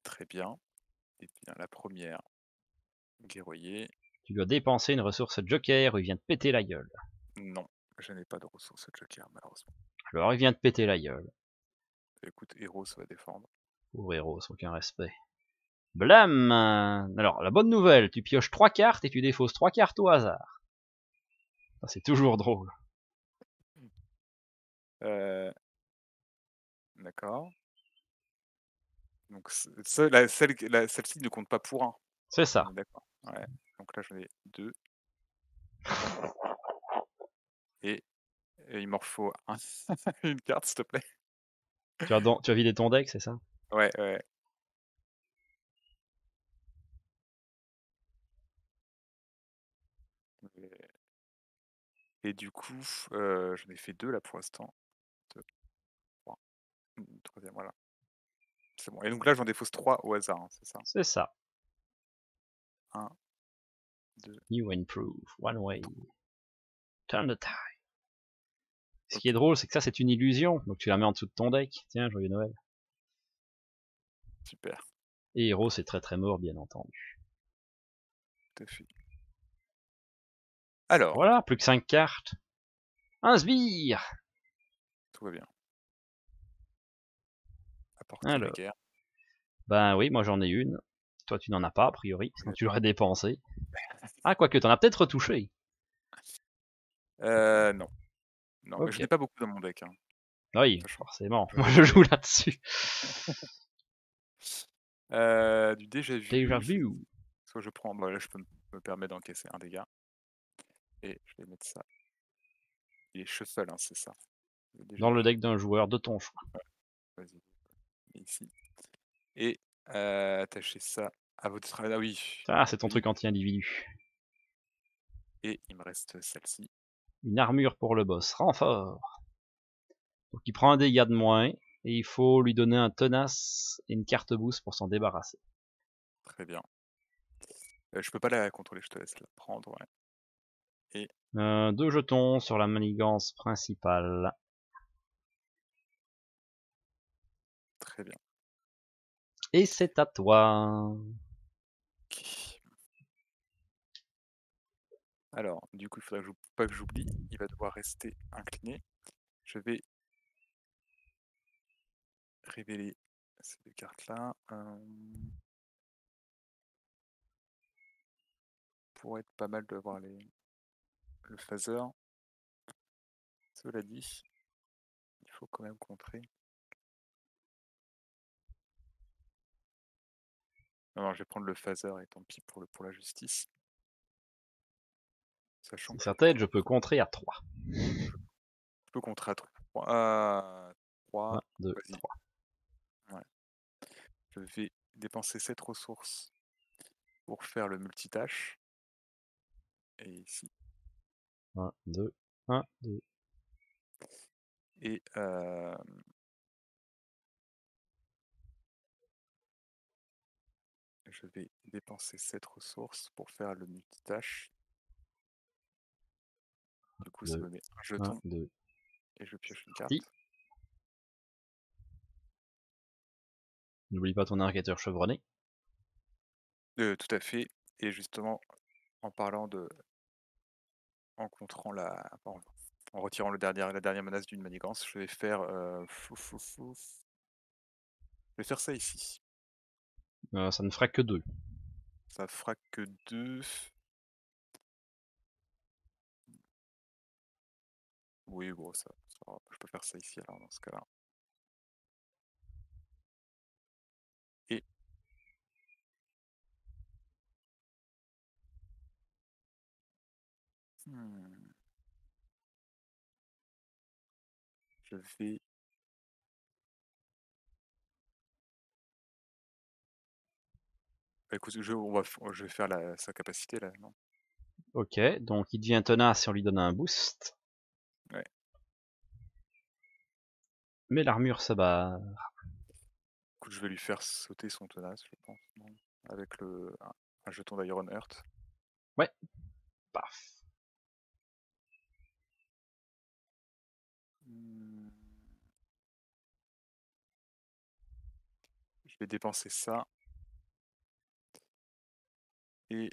Très bien. Et bien la première, guerroyer. Tu dois dépenser une ressource joker ou il vient te péter la gueule. Non, je n'ai pas de ressources joker, malheureusement. Alors il vient te péter la gueule. Écoute, Eros va défendre. Pauvre héros, aucun respect. Blam. Alors, la bonne nouvelle, tu pioches 3 cartes et tu défausses 3 cartes au hasard. Ça, c'est toujours drôle. D'accord. Donc celle-ci ne compte pas pour 1. C'est On ça. est d'accord. Ouais. Donc là j'en ai 2. Et, il m'en faut une carte, s'il te plaît. Tu as vidé ton deck, c'est ça? Ouais, ouais. Et du coup, j'en ai fait 2 là pour l'instant. 2, 3. Troisième, voilà. C'est bon. Et donc là j'en défausse 3 au hasard, hein, c'est ça? C'est ça. 1, 2, New improve, one way. Turn the tide. Ce qui est ok, drôle, c'est que ça, c'est une illusion. Donc tu la mets en dessous de ton deck. Tiens, joyeux Noël. super. Et héros, c'est très très mort, bien entendu. Tout à fait. Alors, Voilà, plus que 5 cartes. Un sbire. tout va bien. Apporter la Alors, guerre. ben oui, moi j'en ai une. Toi, tu n'en as pas, a priori, sinon tu l'aurais dépensé. Ah, quoique, t'en as peut-être retouché. Non. Non, mais je Ok. n'ai pas beaucoup dans mon deck, hein, Oui, sachant que forcément. j'en Moi, ai je fait. joue là-dessus. Du déjà Déjà vu, vu. soit je prends, bah là je peux me permettre d'encaisser un dégât, et je vais mettre ça. Il est shuffle, hein, c'est ça. Le déjà Dans le vu. deck d'un joueur de ton choix. Vas-y, mets ici. Et attachez ça à votre travail. Ah oui, Ah, c'est ton oui. truc anti-individu. Et il me reste celle-ci. Une armure pour le boss. Renfort. Donc il prend un dégât de moins, et il faut lui donner un tenace et une carte boost pour s'en débarrasser. Très bien. Je peux pas la contrôler, je te laisse la prendre, ouais. Et 2 jetons sur la manigance principale. Et c'est à toi. Ok. Alors, du coup, il faudrait pas que j'oublie. Il va devoir rester incliné. Je vais révéler ces deux cartes-là. Pour être pas mal d'avoir le phaser. Cela dit, il faut quand même contrer. Non, je vais prendre le phaser et tant pis pour la justice. Sachant Si que ça t'aide, je peux contrer à 3. je peux contrer à 3. 3, 1, 2, vas-y. 3. Ouais. Je vais dépenser cette ressource pour faire le multitâche. Et ici. 1, 2, 1, 2. Et je vais dépenser cette ressource pour faire le multitâche. Du coup, ça 2, me met un 1, jeton 2. et je pioche une Parti. carte. N'oublie pas ton enquêteur chevronné. Tout à fait. Et justement, en parlant de... En contrant en retirant la dernière menace d'une manigance, je vais faire... Je vais faire ça ici. Ça ne fera que 2. Ça fera que 2. Oui, bon, je peux faire ça ici alors dans ce cas-là. Et je vais... Bah, écoute, je vais faire sa capacité là, non? Ok, donc il devient tenace si on lui donne un boost. Ouais. Mais l'armure se barre. Écoute, je vais lui faire sauter son tenace, je pense, non? Avec un jeton d'Iron Heart. Ouais, paf. Je vais dépenser ça. Et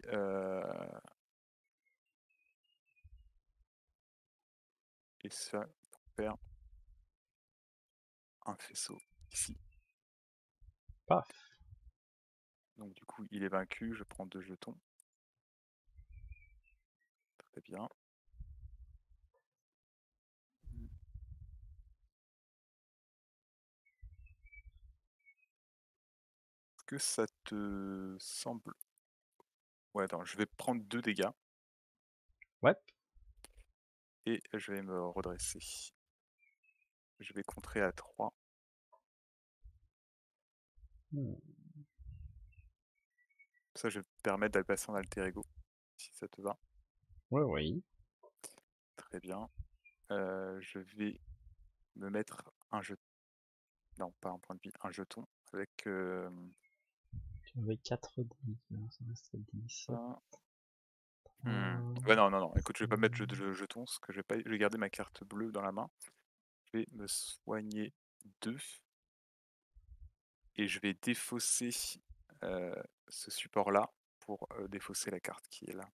ça pour faire un faisceau ici. Paf. Donc du coup, il est vaincu, je prends 2 jetons. Très bien. Est-ce que ça te semble... Ouais, attends, je vais prendre 2 dégâts. Ouais. Et je vais me redresser. Je vais contrer à 3. Ça, je vais te permettre d'aller passer en alter ego, si ça te va. Ouais, oui. Très bien. Je vais me mettre un jeton. Non, pas un point de vie, un jeton avec Tu avais 4 dés, ça reste à 10. ça. Ouais, non, non, non. Écoute, je vais pas mettre de jetons, parce que je vais garder ma carte bleue dans la main. Je vais me soigner 2. Et je vais défausser ce support-là pour défausser la carte qui est là.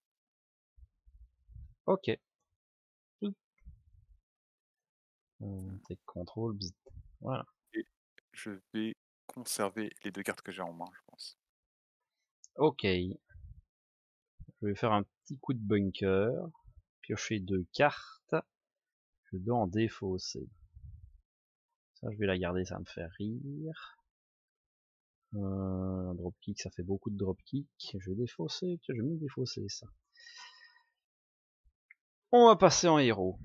Ok. Take control. Bzz. Voilà. Et je vais conserver les 2 cartes que j'ai en main, je pense. Ok. Je vais faire un petit coup de bunker. Piocher 2 cartes. Je dois en défausser. Ça, je vais la garder, ça me fait rire. Un dropkick, ça fait beaucoup de dropkick. Je vais défausser, je vais me défausser ça. On va passer en héros.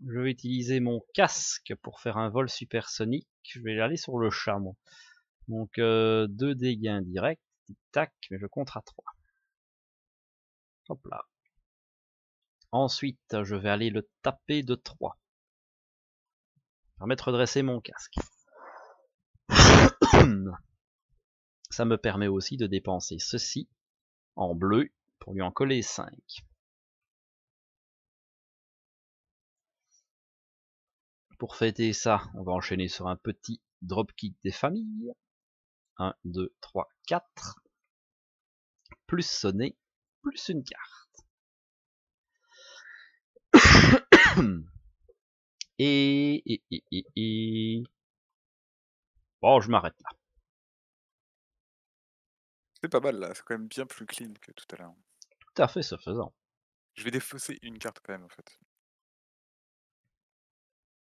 Je vais utiliser mon casque pour faire un vol supersonique. Je vais aller sur le chat, moi. Donc 2 dégâts indirects, tic-tac, mais je compte à 3. Hop là. Ensuite, je vais aller le taper de 3. Permettre de redresser mon casque. Ça me permet aussi de dépenser ceci en bleu pour lui en coller 5. Pour fêter ça, on va enchaîner sur un petit dropkick des familles. 1, 2, 3, 4. Plus sonner, plus une carte. Et... Bon, je m'arrête là. C'est pas mal là, c'est quand même bien plus clean que tout à l'heure. Tout à fait, ce faisant. Je vais défausser une carte quand même en fait.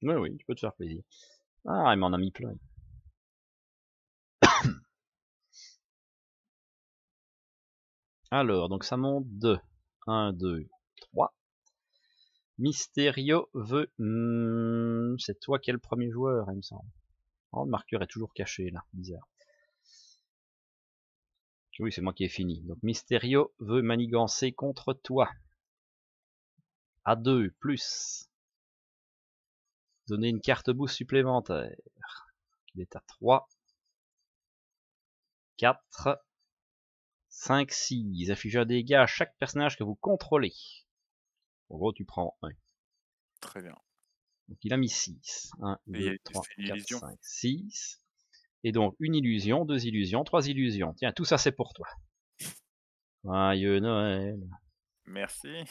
Oui, oui, tu peux te faire plaisir. Ah, il m'en a mis plein. Alors, donc ça monte de 1, 2, 3. Mysterio veut... c'est toi qui es le premier joueur, il me semble. Oh, le marqueur est toujours caché, là. Bizarre. Oui, c'est moi qui ai fini. Donc, Mysterio veut manigancer contre toi. À 2, plus. Donner une carte boost supplémentaire. Il est à 3. 4. 5, 6. Afficher un dégât à chaque personnage que vous contrôlez. En gros, tu prends 1. Très bien. Donc il a mis 6. 1, Et il y a 2, 3, une 4, illusion. 5, 6. Et donc une illusion, 2 illusions, 3 illusions. Tiens, tout ça c'est pour toi. Joyeux Noël. Merci.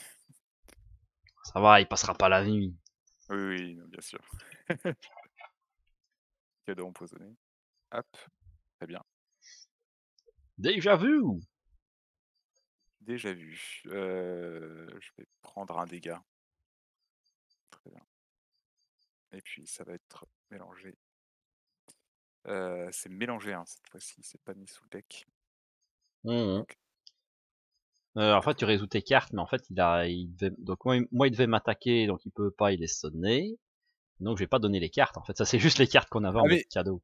Ça va, il passera pas la nuit. Oui, oui, bien sûr. Cadeau empoisonné. Hop. Très bien. Déjà vu. Déjà vu. Je vais prendre un dégât. Très bien. Et puis ça va être mélangé. C'est mélangé hein, cette fois-ci, c'est pas mis sous le deck. Okay. En fait, tu résous tes cartes, mais en fait, donc moi, il devait m'attaquer, donc il peut pas, il est sonné. Donc, je vais pas donner les cartes. En fait, ça, c'est juste les cartes qu'on avait en mode cadeau.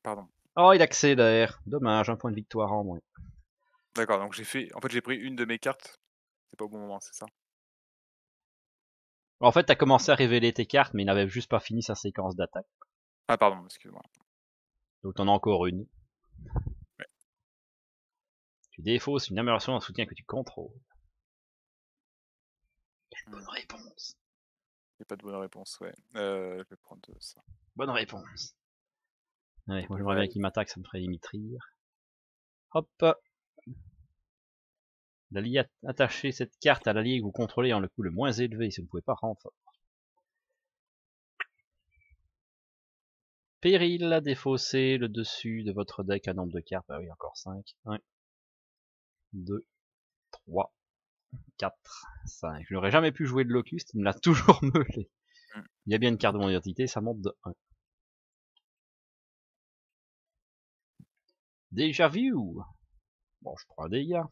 Pardon. Oh, il accélère. Dommage, un point de victoire en moins. D'accord, donc j'ai pris une de mes cartes. C'est pas au bon moment, c'est ça? En fait, t'as commencé à révéler tes cartes, mais il n'avait juste pas fini sa séquence d'attaque. Ah, pardon, excuse-moi. Donc, t'en as encore une. Ouais. Tu défausses une amélioration en soutien que tu contrôles. Quelle bonne réponse. Il n'y a pas de bonne réponse, ouais. Je vais prendre ça. Bonne réponse. Ouais, moi j'aimerais bien qu'il m'attaque, ça me ferait limite rire. Hop. L'allié attachez cette carte à l'allié que vous contrôlez en le coût le moins élevé si vous ne pouvez pas rendre fort. Péril, défausser le dessus de votre deck un nombre de cartes. Bah oui, encore 5. 1, 2, 3, 4, 5. Je n'aurais jamais pu jouer de Locust, il me l'a toujours meulé. Il y a bien une carte de mon identité, ça monte de 1. Déjà vu. Bon, je prends un dégât.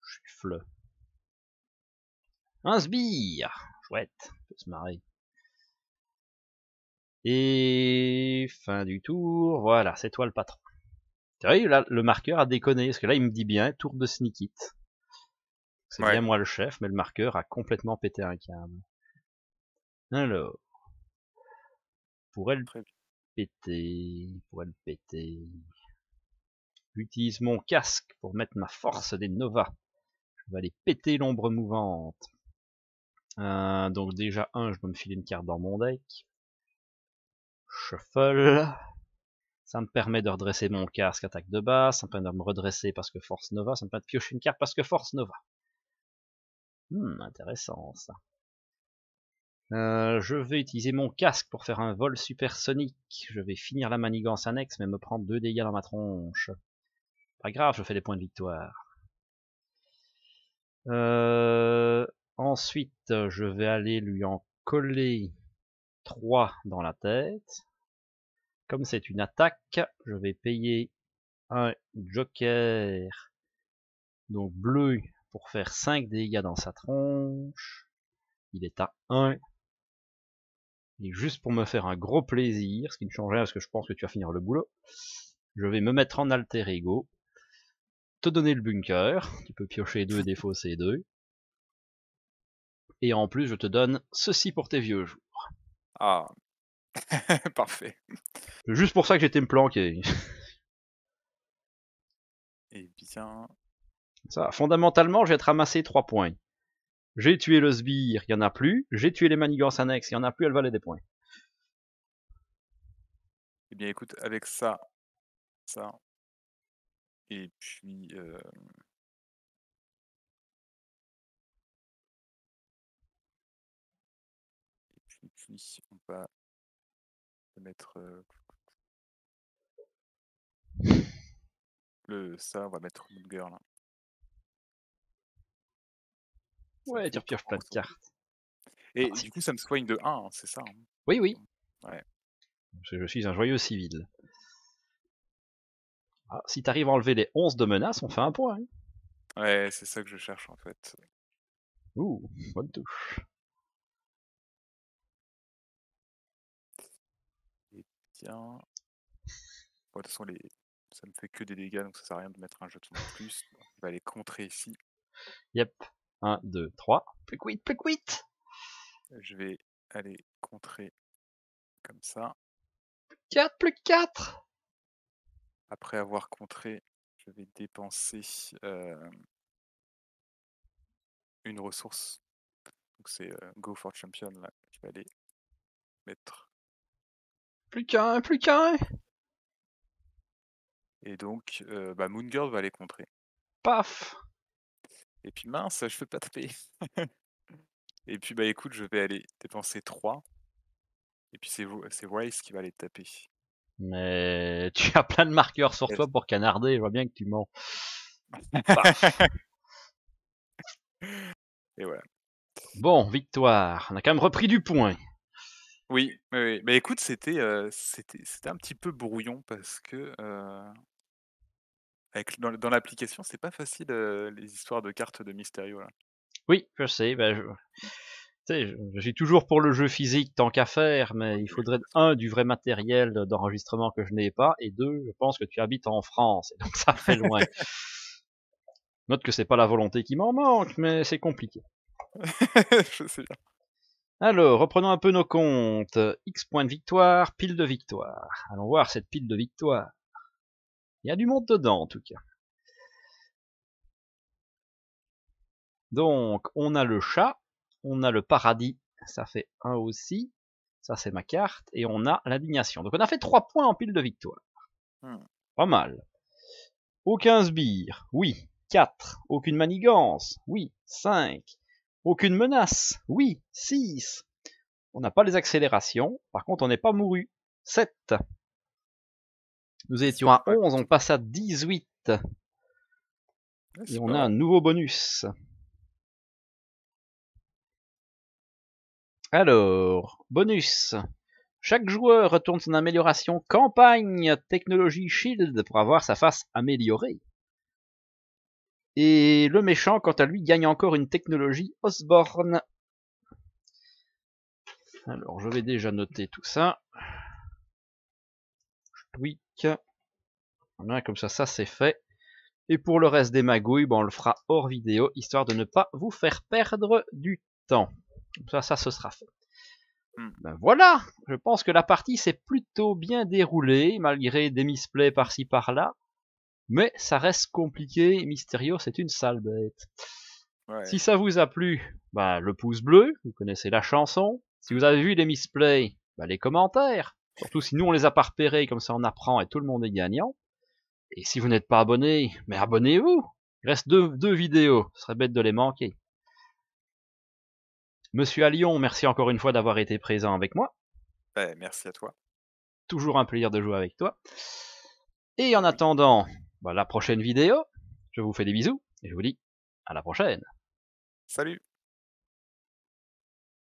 Je suis fleu. Un sbire. Chouette, on peut se marrer. Et fin du tour, voilà, c'est toi le patron. Tu vois, là, le marqueur a déconné, parce que là il me dit bien, tour de sneak it. C'est bien moi le chef, mais le marqueur a complètement pété un câble. Alors, pourrait le péter. J'utilise mon casque pour mettre ma force des Nova. Je vais aller péter l'ombre mouvante. Donc déjà, je dois me filer une carte dans mon deck. Shuffle. Ça me permet de redresser mon casque attaque de base, ça me permet de me redresser parce que force Nova, ça me permet de piocher une carte parce que force Nova. Intéressant ça. Je vais utiliser mon casque pour faire un vol supersonique. Je vais finir la manigance annexe, mais me prendre 2 dégâts dans ma tronche. Pas grave, je fais des points de victoire. Ensuite, je vais aller lui en coller 3 dans la tête. Comme c'est une attaque, je vais payer un joker, donc bleu, pour faire 5 dégâts dans sa tronche. Il est à 1. Et juste pour me faire un gros plaisir, ce qui ne change rien parce que je pense que tu vas finir le boulot, je vais me mettre en alter ego, te donner le bunker, tu peux piocher 2 et défausser 2. Et en plus, je te donne ceci pour tes vieux jours. Ah, parfait. C'est juste pour ça que j'étais me planquer. Et bien... Ça, fondamentalement, je vais te ramasser 3 points. J'ai tué le sbire, il n'y en a plus. J'ai tué les manigances annexes, il n'y en a plus, elle valait des points. Eh bien, écoute, avec ça, ça, et puis, on va mettre ça, on va mettre Moon Girl. Ça me Ouais, tu fait repioches 3 plein de ressources. cartes. Et Ah, si. du coup, ça me soigne de 1, c'est ça, hein? Oui, oui. Ouais. Je suis un joyeux civil. Ah, si t'arrives à enlever les 11 de menace, on fait un point. Hein. Ouais, c'est ça que je cherche en fait. Ouh, bonne touche. Et bien. Bon, de toute façon, ça me fait que des dégâts, donc ça sert à rien de mettre un jeton de plus. On va aller contrer ici. Yep. 1, 2, 3. Plus quitte, plus quitte. Je vais aller contrer comme ça. 4, plus 4. Après avoir contré, je vais dépenser une ressource. Donc c'est Go for Champion là. Je vais aller mettre. Plus qu'un, plus qu'un. Et donc, Moon Girl va aller contrer. Paf. Et puis mince, je peux pas taper. Et puis écoute, je vais aller dépenser 3. Et puis c'est Rice qui va aller taper. Mais tu as plein de marqueurs sur toi pour canarder, je vois bien que tu mens. Paf. Et voilà. Bon, victoire. On a quand même repris du point. Oui, oui, oui. Mais écoute, c'était un petit peu brouillon parce que dans l'application, c'est pas facile les histoires de cartes de Mysterio là. Oui, je sais. Je suis toujours pour le jeu physique tant qu'à faire, mais il faudrait du vrai matériel d'enregistrement que je n'ai pas, et 2, je pense que tu habites en France, et donc ça fait loin. Note que c'est pas la volonté qui m'en manque, mais c'est compliqué. Je sais bien. Alors, reprenons un peu nos comptes. X points de victoire, pile de victoire. Allons voir cette pile de victoire. Il y a du monde dedans, en tout cas. Donc, on a le chat, on a le paradis, ça fait 1 aussi. Ça, c'est ma carte. Et on a l'indignation. Donc, on a fait 3 points en pile de victoire. Pas mal. Aucun sbire, oui. 4. Aucune manigance, oui. 5. Aucune menace, oui. 6. On n'a pas les accélérations. Par contre, on n'est pas mouru. 7. Nous étions à 11, on passe à 18. Et on a un nouveau bonus. Alors, bonus. Chaque joueur retourne son amélioration campagne technologie shield pour avoir sa face améliorée. Et le méchant, quant à lui, gagne encore une technologie Osborne. Alors, je vais déjà noter tout ça. Tweak. Voilà, comme ça c'est fait. Et pour le reste des magouilles, on le fera hors vidéo, histoire de ne pas vous faire perdre du temps. Comme ça ce sera fait. Ben voilà, je pense que la partie s'est plutôt bien déroulée, malgré des misplays par-ci par-là. Mais ça reste compliqué, Mysterio c'est une sale bête. Ouais. Si ça vous a plu, le pouce bleu, vous connaissez la chanson. Si vous avez vu les misplays, les commentaires. Surtout si nous on les a pas repérés, comme ça on apprend et tout le monde est gagnant. Et si vous n'êtes pas abonné, mais abonnez-vous. Il reste deux vidéos, ce serait bête de les manquer. Monsieur à Lyon, merci encore une fois d'avoir été présent avec moi. Merci à toi. Toujours un plaisir de jouer avec toi. Et en attendant la prochaine vidéo, je vous fais des bisous et je vous dis à la prochaine. Salut.